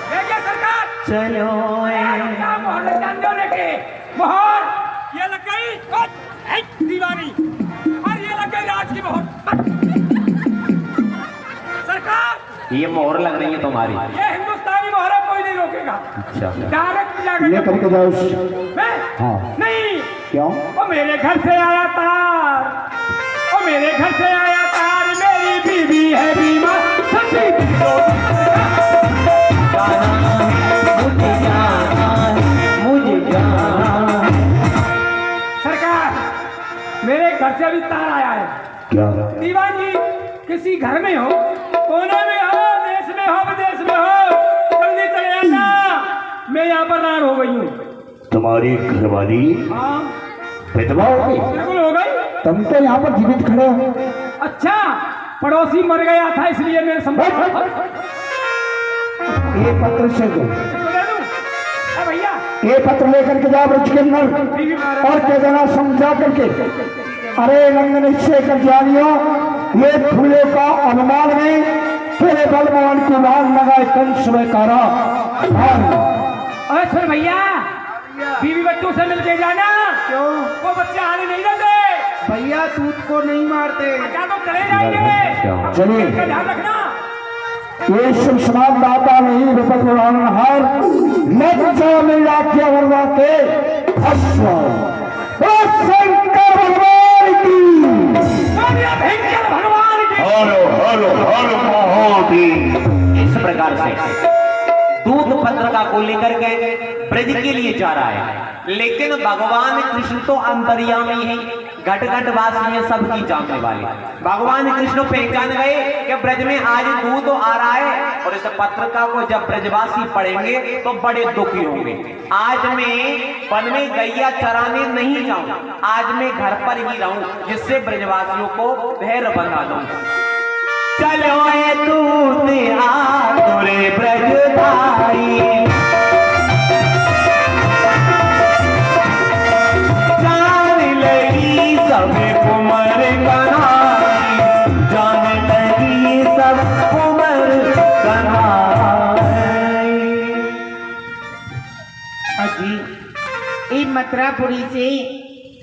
ले गया सरकार। चलो क्या मोहर लग जान दो लेके। मोहर ये लग गई दीवानी और ये लग गई राज की मोहर। सरकार ये मोहर लग रही है तुम्हारी। ये हिंदुस्तानी मोहर है, कोई नहीं रोकेगा। अच्छा डायरेक्ट जाकर लेकर के जाओ। मैं हाँ। नहीं, क्यों? वो मेरे घर से आया तार, वो मेरे घर से आया तार, मेरी बीवी है बीमा सच्ची। सरकार मेरे घर से अभी तार आया है। क्या? दीवान जी किसी घर में हो, कोने में हो, देश में हो, विदेश में हो, जल्दी चले आना। मैं यहाँ पर नार हो गई हूँ। तुम्हारी घरवाली हाँ विधवा हो गई? बिल्कुल हो गई। तुम तो यहाँ पर जीवित खड़े हो। अच्छा पड़ोसी मर गया था इसलिए मेरे संपर्क ये पत्र से दो। दे दूं? भैया ये पत्र लेकर के जाओ ब्रज के अंदर और कह देना समझा करके, अरे रंग निश्चय कर जानियो, ये फूलों का अनुमान में तेरे बलवान को बाल लगाए कंस में कारा। अरे सुन भैया, बीवी बच्चों से मिलके जाना। क्यों? वो बच्चे आने नहीं देते। भैया दूध को नहीं मारते। अच्छा तो चले जाएंगे। चलिए इसका ध्यान रखना। ये शिव समाज दाता नहीं विपद हार नचा मिला के वर्मा के अश्व शंकर भगवान की। भयंकर भगवान की। Hello hello hello Mahadev. इस प्रकार से दूध पत्रिका को लेकर के ब्रज के लिए जा रहा है, लेकिन भगवान कृष्ण तो अंतर्यामी है, घट घट वासी है, सबकी जानने वाले। भगवान कृष्ण पहचान गए कि ब्रज में आज दूध आ रहा है और इस पत्रिका को जब ब्रजवासी पढ़ेंगे तो बड़े दुखी होंगे। आज मैं वन में गैया चराने नहीं जाऊं, आज मैं घर पर ही रहूं, जिससे ब्रजवासियों को धैर्य बना दूं। चलो ए दूत आ तोरे ब्रजधारी, जान लगी सब कुंवर कन्हाई, जान लगी सब कुंवर कन्हाई। अजी ई मथुरापुरी से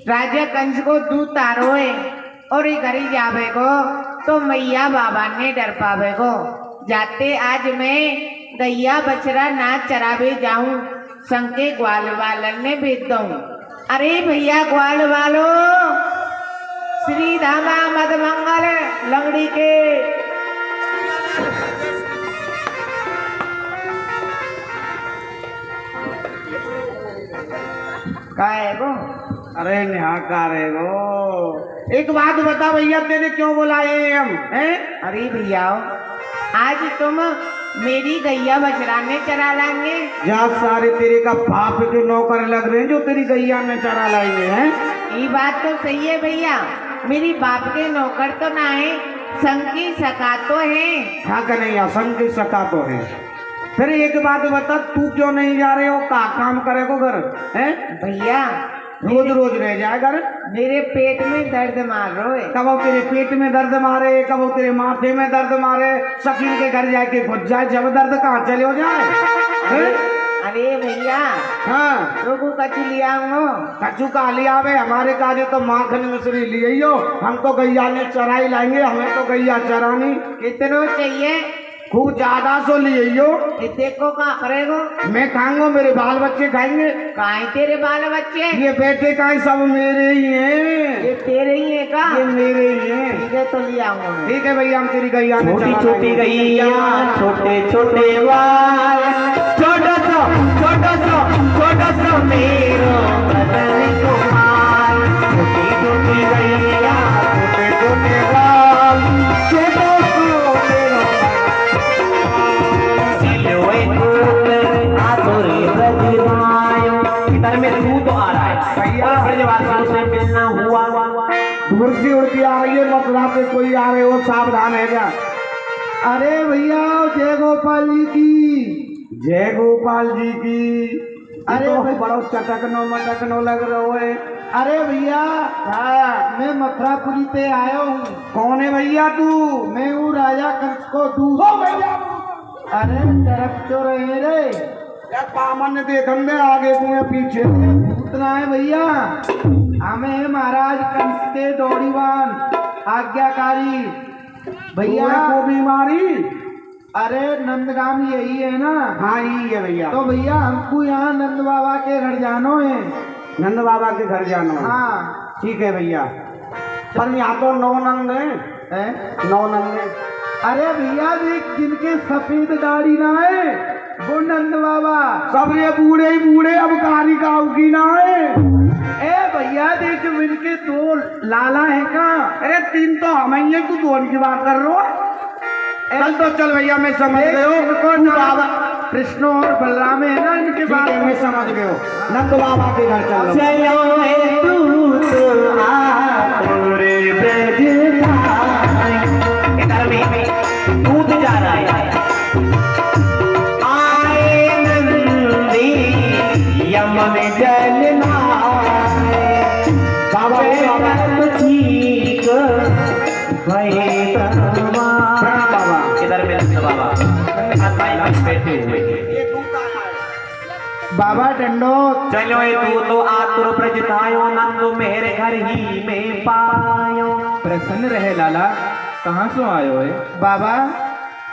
राजा कंस को दूध तारो है और ये घरी जावे को तो मैया बाबा ने डर पावे को। जाते आज मैं गैया बछड़ा ना चरावे जाऊं, संके ग्वाल वालन ने भेज दूं। अरे भैया ग्वाल वालो, श्री धामा मद मंगल लंगड़ी के का है वो? अरे यहाँ का रे वो। एक बात बता भैया, तेरे क्यों बुलाए हम हैं? अरे भैया आज तुम मेरी गैया बछड़ाने चरा लाएंगे। जहाँ सारे तेरे का बाप के नौकर लग रहे हैं जो तेरी गैया में चरा लाएंगे हैं। ये बात तो सही है भैया, मेरी बाप के नौकर तो ना है, संग की सका तो है। हाँ का नहीं, असम की सका तो है। फिर एक बात बता, तू क्यों नहीं जा रहे हो? का काम करेगो घर हैं? भैया रोज रोज रह जाए घर। मेरे पेट में दर्द मार रहा है। कब वो तेरे पेट में दर्द मारे, कब वो तेरे माथे में दर्द मारे, शकील के घर जाके घुस जाए, जब दर्द कहाँ चले हो जाए हैं? अरे भैया हाँ रोगू कचू लिया हूँ। कचू का लिया वे, हमारे काजे तो माखन मिश्री लिए हो। हम तो गैया ने चराई लाएंगे, हमें तो गैया चरानी। कितनों चाहिए? खूब ज्यादा सो लिए हो। ये देखो का करेगो? मैं खाऊंगा, मेरे बाल बच्चे खाएंगे। काहे तेरे बाल बच्चे? ये बेटे का सब मेरे ही हैं। ये तेरे ही है का? ये मेरे ही हैं। ठीक है तो ले आऊंगा मैं। ठीक है भैया, हम तेरी गैया ने छोटी चरा छोटी लाएंगे। गैया, छोटे छोटे बाल, छोटा सा मेरो बदन कुमार। छोटी छोटी गैया, छोटे छोटे बाल, छोटा सा मेरो चिलोए दूध आ तोरे ब्रजधाम। इधर में दूध आ रहा है भैया, ब्रजवासियों से मिलना हुआ। भूर्सी उड़ती आ रही है, मथुरा पे कोई आ रहे हो, सावधान है जा। अरे भैया जय गोपाल जी की, जय गोपाल जी की। अरे तो भाई बड़ो चटकनो मटकनो लग रहो है। अरे भैया मैं मथुरापुरी से आया हूँ। कौन है भैया तू? मैं हूँ राजा कंस को दूध। भैया अरे तरफ चो रहे रे पामन ने देखन दे आगे को या पीछे। उतना है भैया, हमें महाराज कंस के दौड़ीवान आज्ञाकारी भैया को बीमारी। अरे नंदगाम यही है ना? हाँ यही है भैया। तो भैया हमको यहाँ नंद बाबा के घर जानो है। नंद बाबा के घर जाना है। हाँ ठीक है भैया, पर यहाँ तो 9 नंद हैं। है? 9 नंद हैं। अरे भैया देख, जिनके सफेद दाढ़ी ना है वो नंद बाबा। सब ये बूढ़े ही बूढ़े, अब कारी गाँव की ना है। ए भैया देख, इनके 2 लाला है का? अरे 3 तो हम ही हैं, तू 2 की बात कर रहा है। चल तो चल भैया, मैं समझ गयो। बाबा कृष्ण और बलराम है ना, इनके बाद मैं समझ गयो। नंद बाबा के घर चलो। इधर में दूध जा रहा है। आए नंदी यमन जलना बाबा ठीक भाई बाबा। इधर में नंद बाबा बैठे हुए बाबा डंडो। चलो तू तो आतुर ब्रज धायो, नंद मेरे घर ही में पायो। प्रसन्न रहे लाला, कहाँ से आयो है? बाबा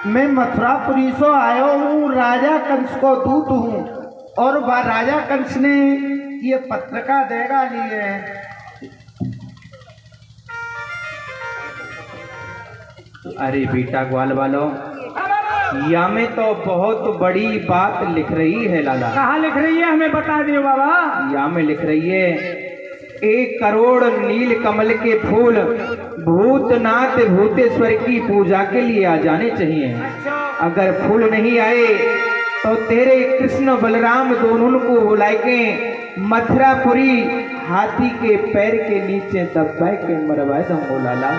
मैं मथुरापुरी से आयो हूँ, राजा कंस को दूत हूँ। और राजा कंस ने ये पत्रिका देगा लिए। अरे बेटा ग्वाल वालों, या में तो बहुत बड़ी बात लिख रही है लाला। कहाँ लिख रही है, हमें बता दियो बाबा। या में लिख रही है 1 करोड़ नील कमल के फूल भूतनाथ भूतेश्वर की पूजा के लिए आ जाने चाहिए। अगर फूल नहीं आए तो तेरे कृष्ण बलराम दोनों को बुलाए के मथुरापुरी हाथी के पैर के नीचे दबा के मरवाए दूंगा लाला।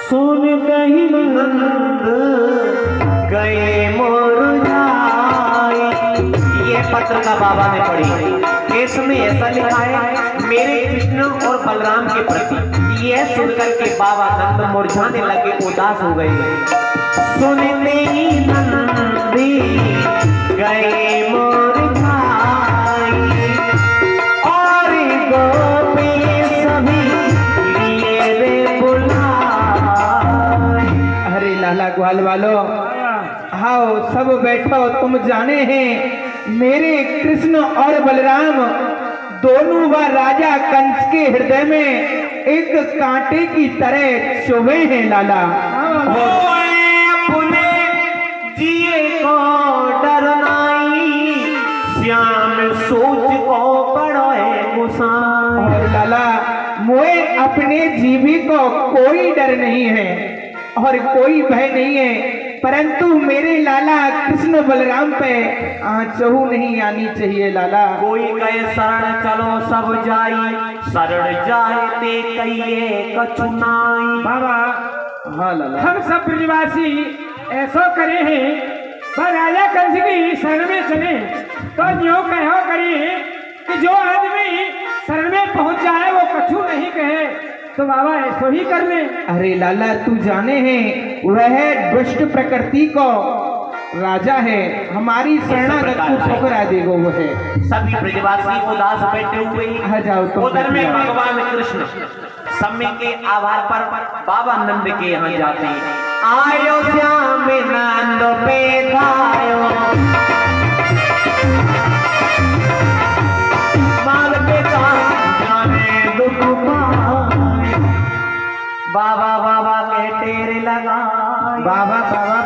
सुन कहीं नंद गए मुरझाए। ये पत्र का बाबा ने पढ़ी। इसमें ऐसा लिखा है, मेरे कृष्ण और बलराम के प्रति। यह सुनकर के बाबा नंद मुरझाने लगे, उदास हो गए। सुनते ही नंदी गए मुरझाए और गोपी सभी लिए रे बुलाए। अरे लाला ग्वाल वालों, आओ सब बैठो। तुम जाने हैं मेरे कृष्ण और बलराम दोनों व राजा कंस के हृदय में एक कांटे की तरह चुभे हैं लाला। अपने जिए को डरनाई, श्याम सोच को बड़ा है गुस्सा। और लाला मोए अपने जीवी को कोई डर नहीं है और कोई भय नहीं है, परंतु मेरे लाला कृष्ण बलराम पे आंचहू नहीं आनी चाहिए लाला। कोई कहे शरण चलो सब जाई, शरण जाए ते कहिए कछुनाई। बाबा हाँ लाला, हम सब ब्रजवासी ऐसा करे हैं, पर राजा कंस की शरण में चले तो यूं कहो करिए कि जो आदमी शरण में पहुंच जाए वो कछु नहीं कहे। तो बाबा ऐसा ही कर ले। अरे लाला तू जाने हैं वह दुष्ट प्रकृति को राजा है, हमारी शरणागत को ठुकरा देगा वो है। सभी ब्रजवासी उदास बैठे हुए हैं। आ जाओ तुम। उधर में भगवान कृष्ण समय के आभार पर बाबा नंद के यहाँ जाते हैं। आयो श्याम नंद पे गायो, माल के जाने दुख पाए। बाबा बाबा के तेरे लगाए। बाबा बाबा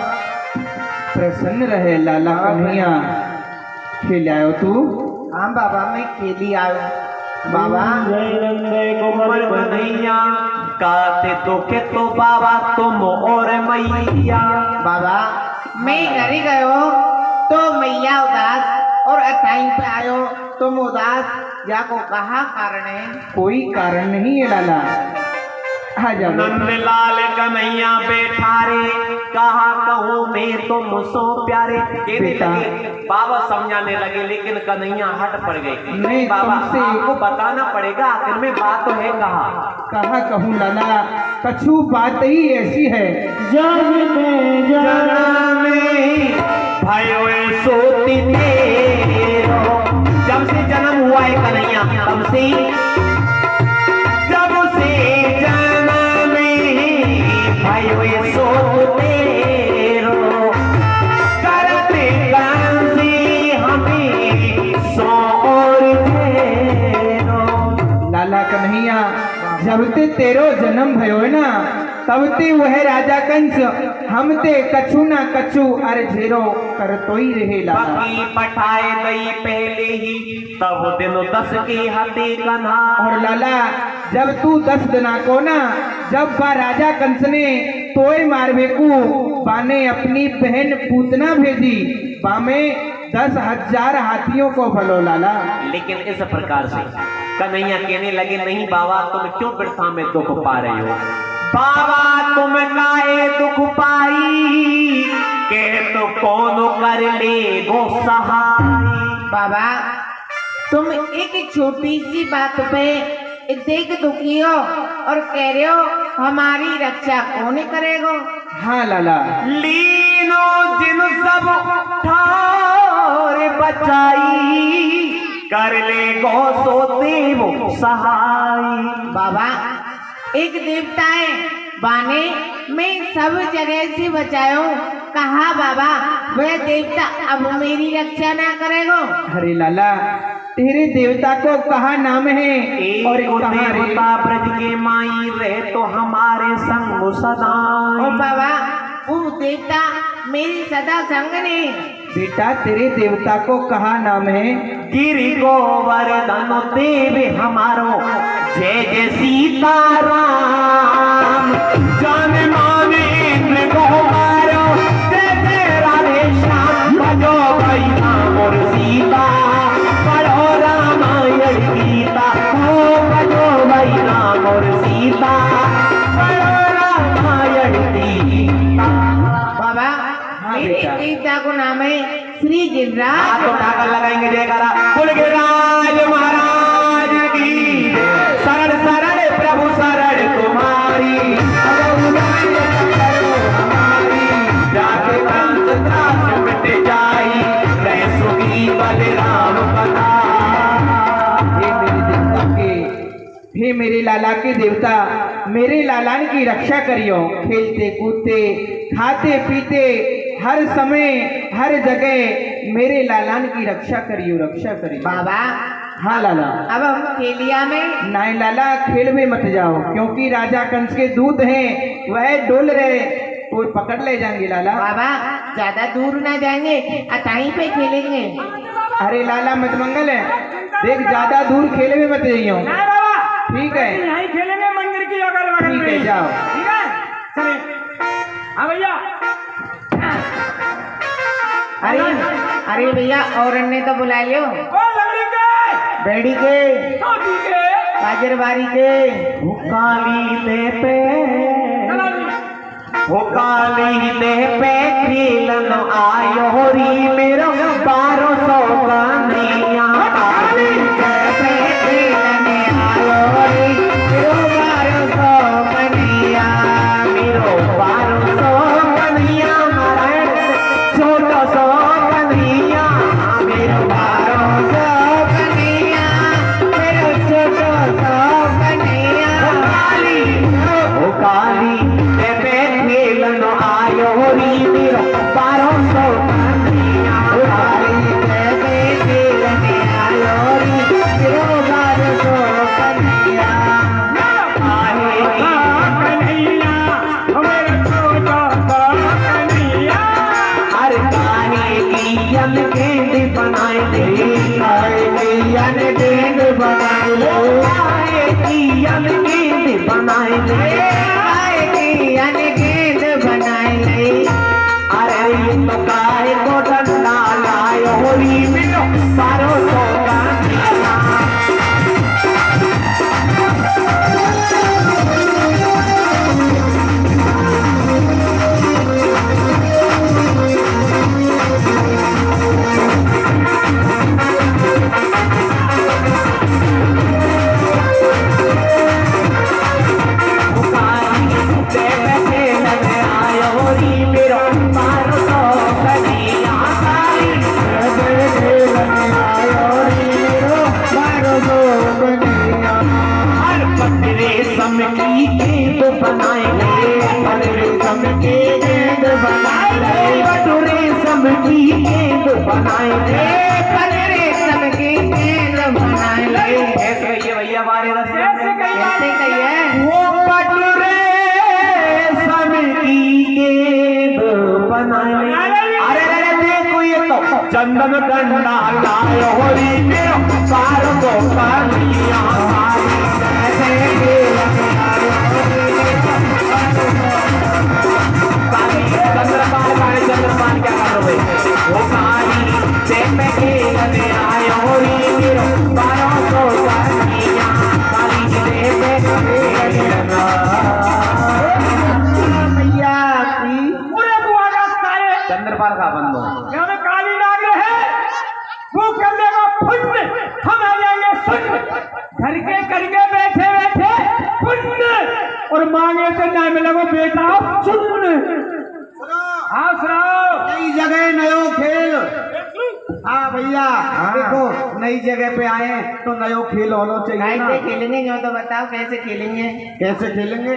प्रसन्न रहे लाला कन्हैया। खिलायो तू? हाँ बाबा मैं खेली आयो। बाबा कोमल कन्हैया काते तो के तो बाबा तुम और मैया। बाबा मैं घर ही गयो तो मैया उदास और अठाई पे आयो तुम उदास, जाको कहा कारण है? कोई कारण नहीं है लाला, आ जाओ। नंद लाल कन्हैया बैठा रे कहा कहूँ मैं तुम सो प्यारे। कहने लगे, बाबा समझाने लगे, लेकिन कन्हैया हट पड़ गए। नहीं, बाबा तुमसे- आपको बताना पड़ेगा, आखिर में बात तो है कहा। कहा कहूँ लाला, कछु बात ही ऐसी है। भयो सोती तेरो, जब से जन्म हुआ है कन्हैया, तब से जब से जन्म भयो सोत तेरो, करते कांसी हमें सोर तेरो। लाला कन्हैया, जब ते तेरो जन्म भयो है ना, तब ते वह राजा कंस हम ते कछु ना कछु अरे झेरो कर तो ही रहे लाला। बाकी पठाए गई पहले ही, तब दिन 10 के हाथे कन्हा। और लाला, जब तू 10 दिना को ना, जब बा राजा कंस ने तोय मारवे को बाने अपनी बहन पूतना भेजी, बामे 10,000 हाथियों को भलो लाला। लेकिन इस प्रकार से कन्हैया कहने लगे, नहीं बाबा, तुम क्यों वृथा में दुख पा रहे हो? बाबा तुम काहे दुख पाई, के तो कौन कर ले गो सहाय। बाबा, तुम एक छोटी सी बात पे देख दुखी हो और कह रहे हो हमारी रक्षा कौन करेगा? हाँ लाला, लीनो जिन सब ठार बचाई, कर ले गो सो देव सहाय। बाबा, एक देवता है बाने मैं सब जगह से बचाऊं, कहा बाबा वह देवता अब मेरी रक्षा ना करेगा? अरे लाला, तेरे देवता को कहा नाम है और एक कहाँ रे? देवता ब्रज के माई रहे तो हमारे संग सदा। ओ बाबा, वो देवता मेरी सदा संग ने। बेटा, तेरे देवता को कहा नाम है? गिरि गोवर्धन देव हमारो, जय जय सीताराम। जान माने इंद्र को मारो, जय जय राधे श्याम। भजो भाई राम और सीता, पढ़ो रामायण गीता। हो भजो भाई राम और सीता, पढ़ो रामायण गीता। बाबा, मेरे बेटा। देवता को नाम है श्री हाथ गिरिराज। उठाकर लगाएंगे जयकारा, बोल गिरिराज महाराज की। शरण शरण प्रभु शरण तुम्हारी, जाके कंस त्रास मिट जाई, रह सुखी बलराम कथा। हे मेरे लाला के देवता, मेरे लालान की रक्षा करियो। खेलते कूदते खाते पीते हर समय हर जगह मेरे लालान की रक्षा करियो, रक्षा करियो। बाबा, हाँ लाला। अब हम खेलिया में नहीं लाला, खेल में मत जाओ, क्योंकि राजा कंस के दूत हैं, वह डोल रहे, वो पकड़ ले जाएंगे लाला। बाबा, ज्यादा दूर ना जाएंगे, अताई पे खेलेंगे। अरे लाला, मत मंगल है, देख ज्यादा दूर खेल में मत जाइयो। नहीं बाबा, ठीक है, यहीं खेलेंगे मंदिर की अगल बगल ठीक में है, ही। जाओ। ठीक है, चलिए। हाँ भैया। अरे भैया, और ने तो बुला लियो, ओ लकड़ी के, बेड़ी के, छोटी के, गाजरबारी के। वो काली दे पे, चला जी। वो काली दे पे खेलन आयो री मेरो 1200 कन्हैया। काली दे पे खेलन आयो री मेरो 1200 कन्हैया। मेरो 1200 कन्हैया, नारायण छोटो सो कन्हैया। मेरो 1200 कन्हैया, मेरो छोटो सो कन्हैया। ओ काली दे पे खेलन आयो री मेरो 1200 कन्हैया। काली दे पे खेलन की गेंद बनाएंगे, फल रेशम की गेंद बनाएंगे, फल रेशम की गेंद बनाएंगे, फल रेशम की गेंद बनाएंगे। ऐसे कहिए भैया हमारे कैसे कहिए? वो पट रेशम की गेंद बनाएंगे। अरे अरे देखो ये तो चंदन गंगा लाए होरी मेरो पार को पानिया चंद्रपाल चंद्रपाल क्या कर रहे हो? वो काली से में खेलने आए होरी मेरो पारों को पानिया काली से में खेलना मैया की पूरे बुआरा सारे चंद्रपाल का बंदो हमें काली नाग रहे वो कर देगा पुण्य, हम आ जाएंगे सुन घर के करके बैठे बैठे पुण्य और मांगे तो ना मिलेगा बेटा सुन। हाँ सुनाओ। नई जगह नयो खेल। हाँ भैया देखो नई जगह पे आए हैं तो नयो खेल होना चाहिए ना। कैसे खेलेंगे जो तो बताओ कैसे खेलेंगे? कैसे खेलेंगे?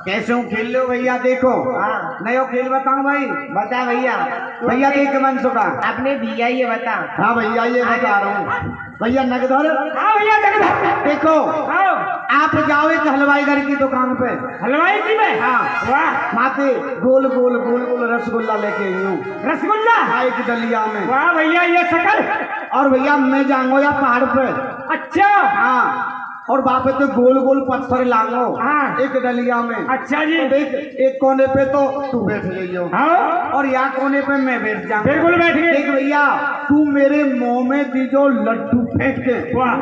कैसे हूँ खेल लो भैया देखो। नयो खेल बताऊं भाई? बता भैया। भैया देख मन सुखा। अपने भैया ये बता। हाँ भैया ये बता रहा हूँ भैया नगधर। हाँ भैया जगह देखो आओ आप जाओ एक हलवाई घर की दुकान पे। हलवाई की में हाँ वाह माते गोल गोल गोल गोल रसगुल्ला लेके आई हूँ रसगुल्ला एक डलिया में। वाह भैया ये शकल। और भैया मैं जाऊंगा या पहाड़ पे। अच्छा हाँ और वहाँ पे तो गोल गोल पत्थर लांगो हाँ। एक डलिया में। अच्छा जी तो देख एक कोने पे तो तू बैठ गई हो हाँ और यहाँ कोने पे मैं बैठ जाऊँ। बिल्कुल बैठ गए। देख भैया तू मेरे मुंह में दी जो लड्डू फेंक के वाह।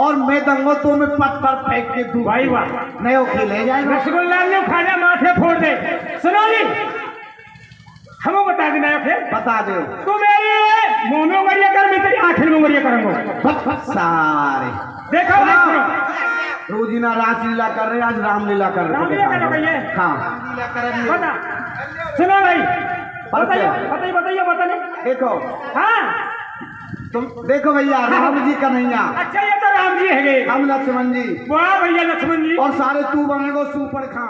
और मैं दूंगा तो मैं पत्थर फेंक के दूँ। भाई वाह नयो खेले जाएगा। रसगुल्ला ने खाना माथे फोड़ दे। सुनो जी हमें बता देना फिर बता दो तू मेरी मुंह में उंगलियां कर मैं तेरी आंखें में उंगलियां करूंगा। सारे देखो भाई सुनो रोजीना रासलीला कर रहे आज रामलीला कर रहे। रामलीला कर रहे हैं। हाँ रामलीला कर रहे। बता सुनो भाई बताइए बताइए बताइए बताइए। देखो हाँ तुम देखो भैया राम जी कन्हैया अच्छा ये तो राम जी है हम लक्ष्मण जी वाह भैया लक्ष्मण जी और सारे तू बनेगो सुपर खां।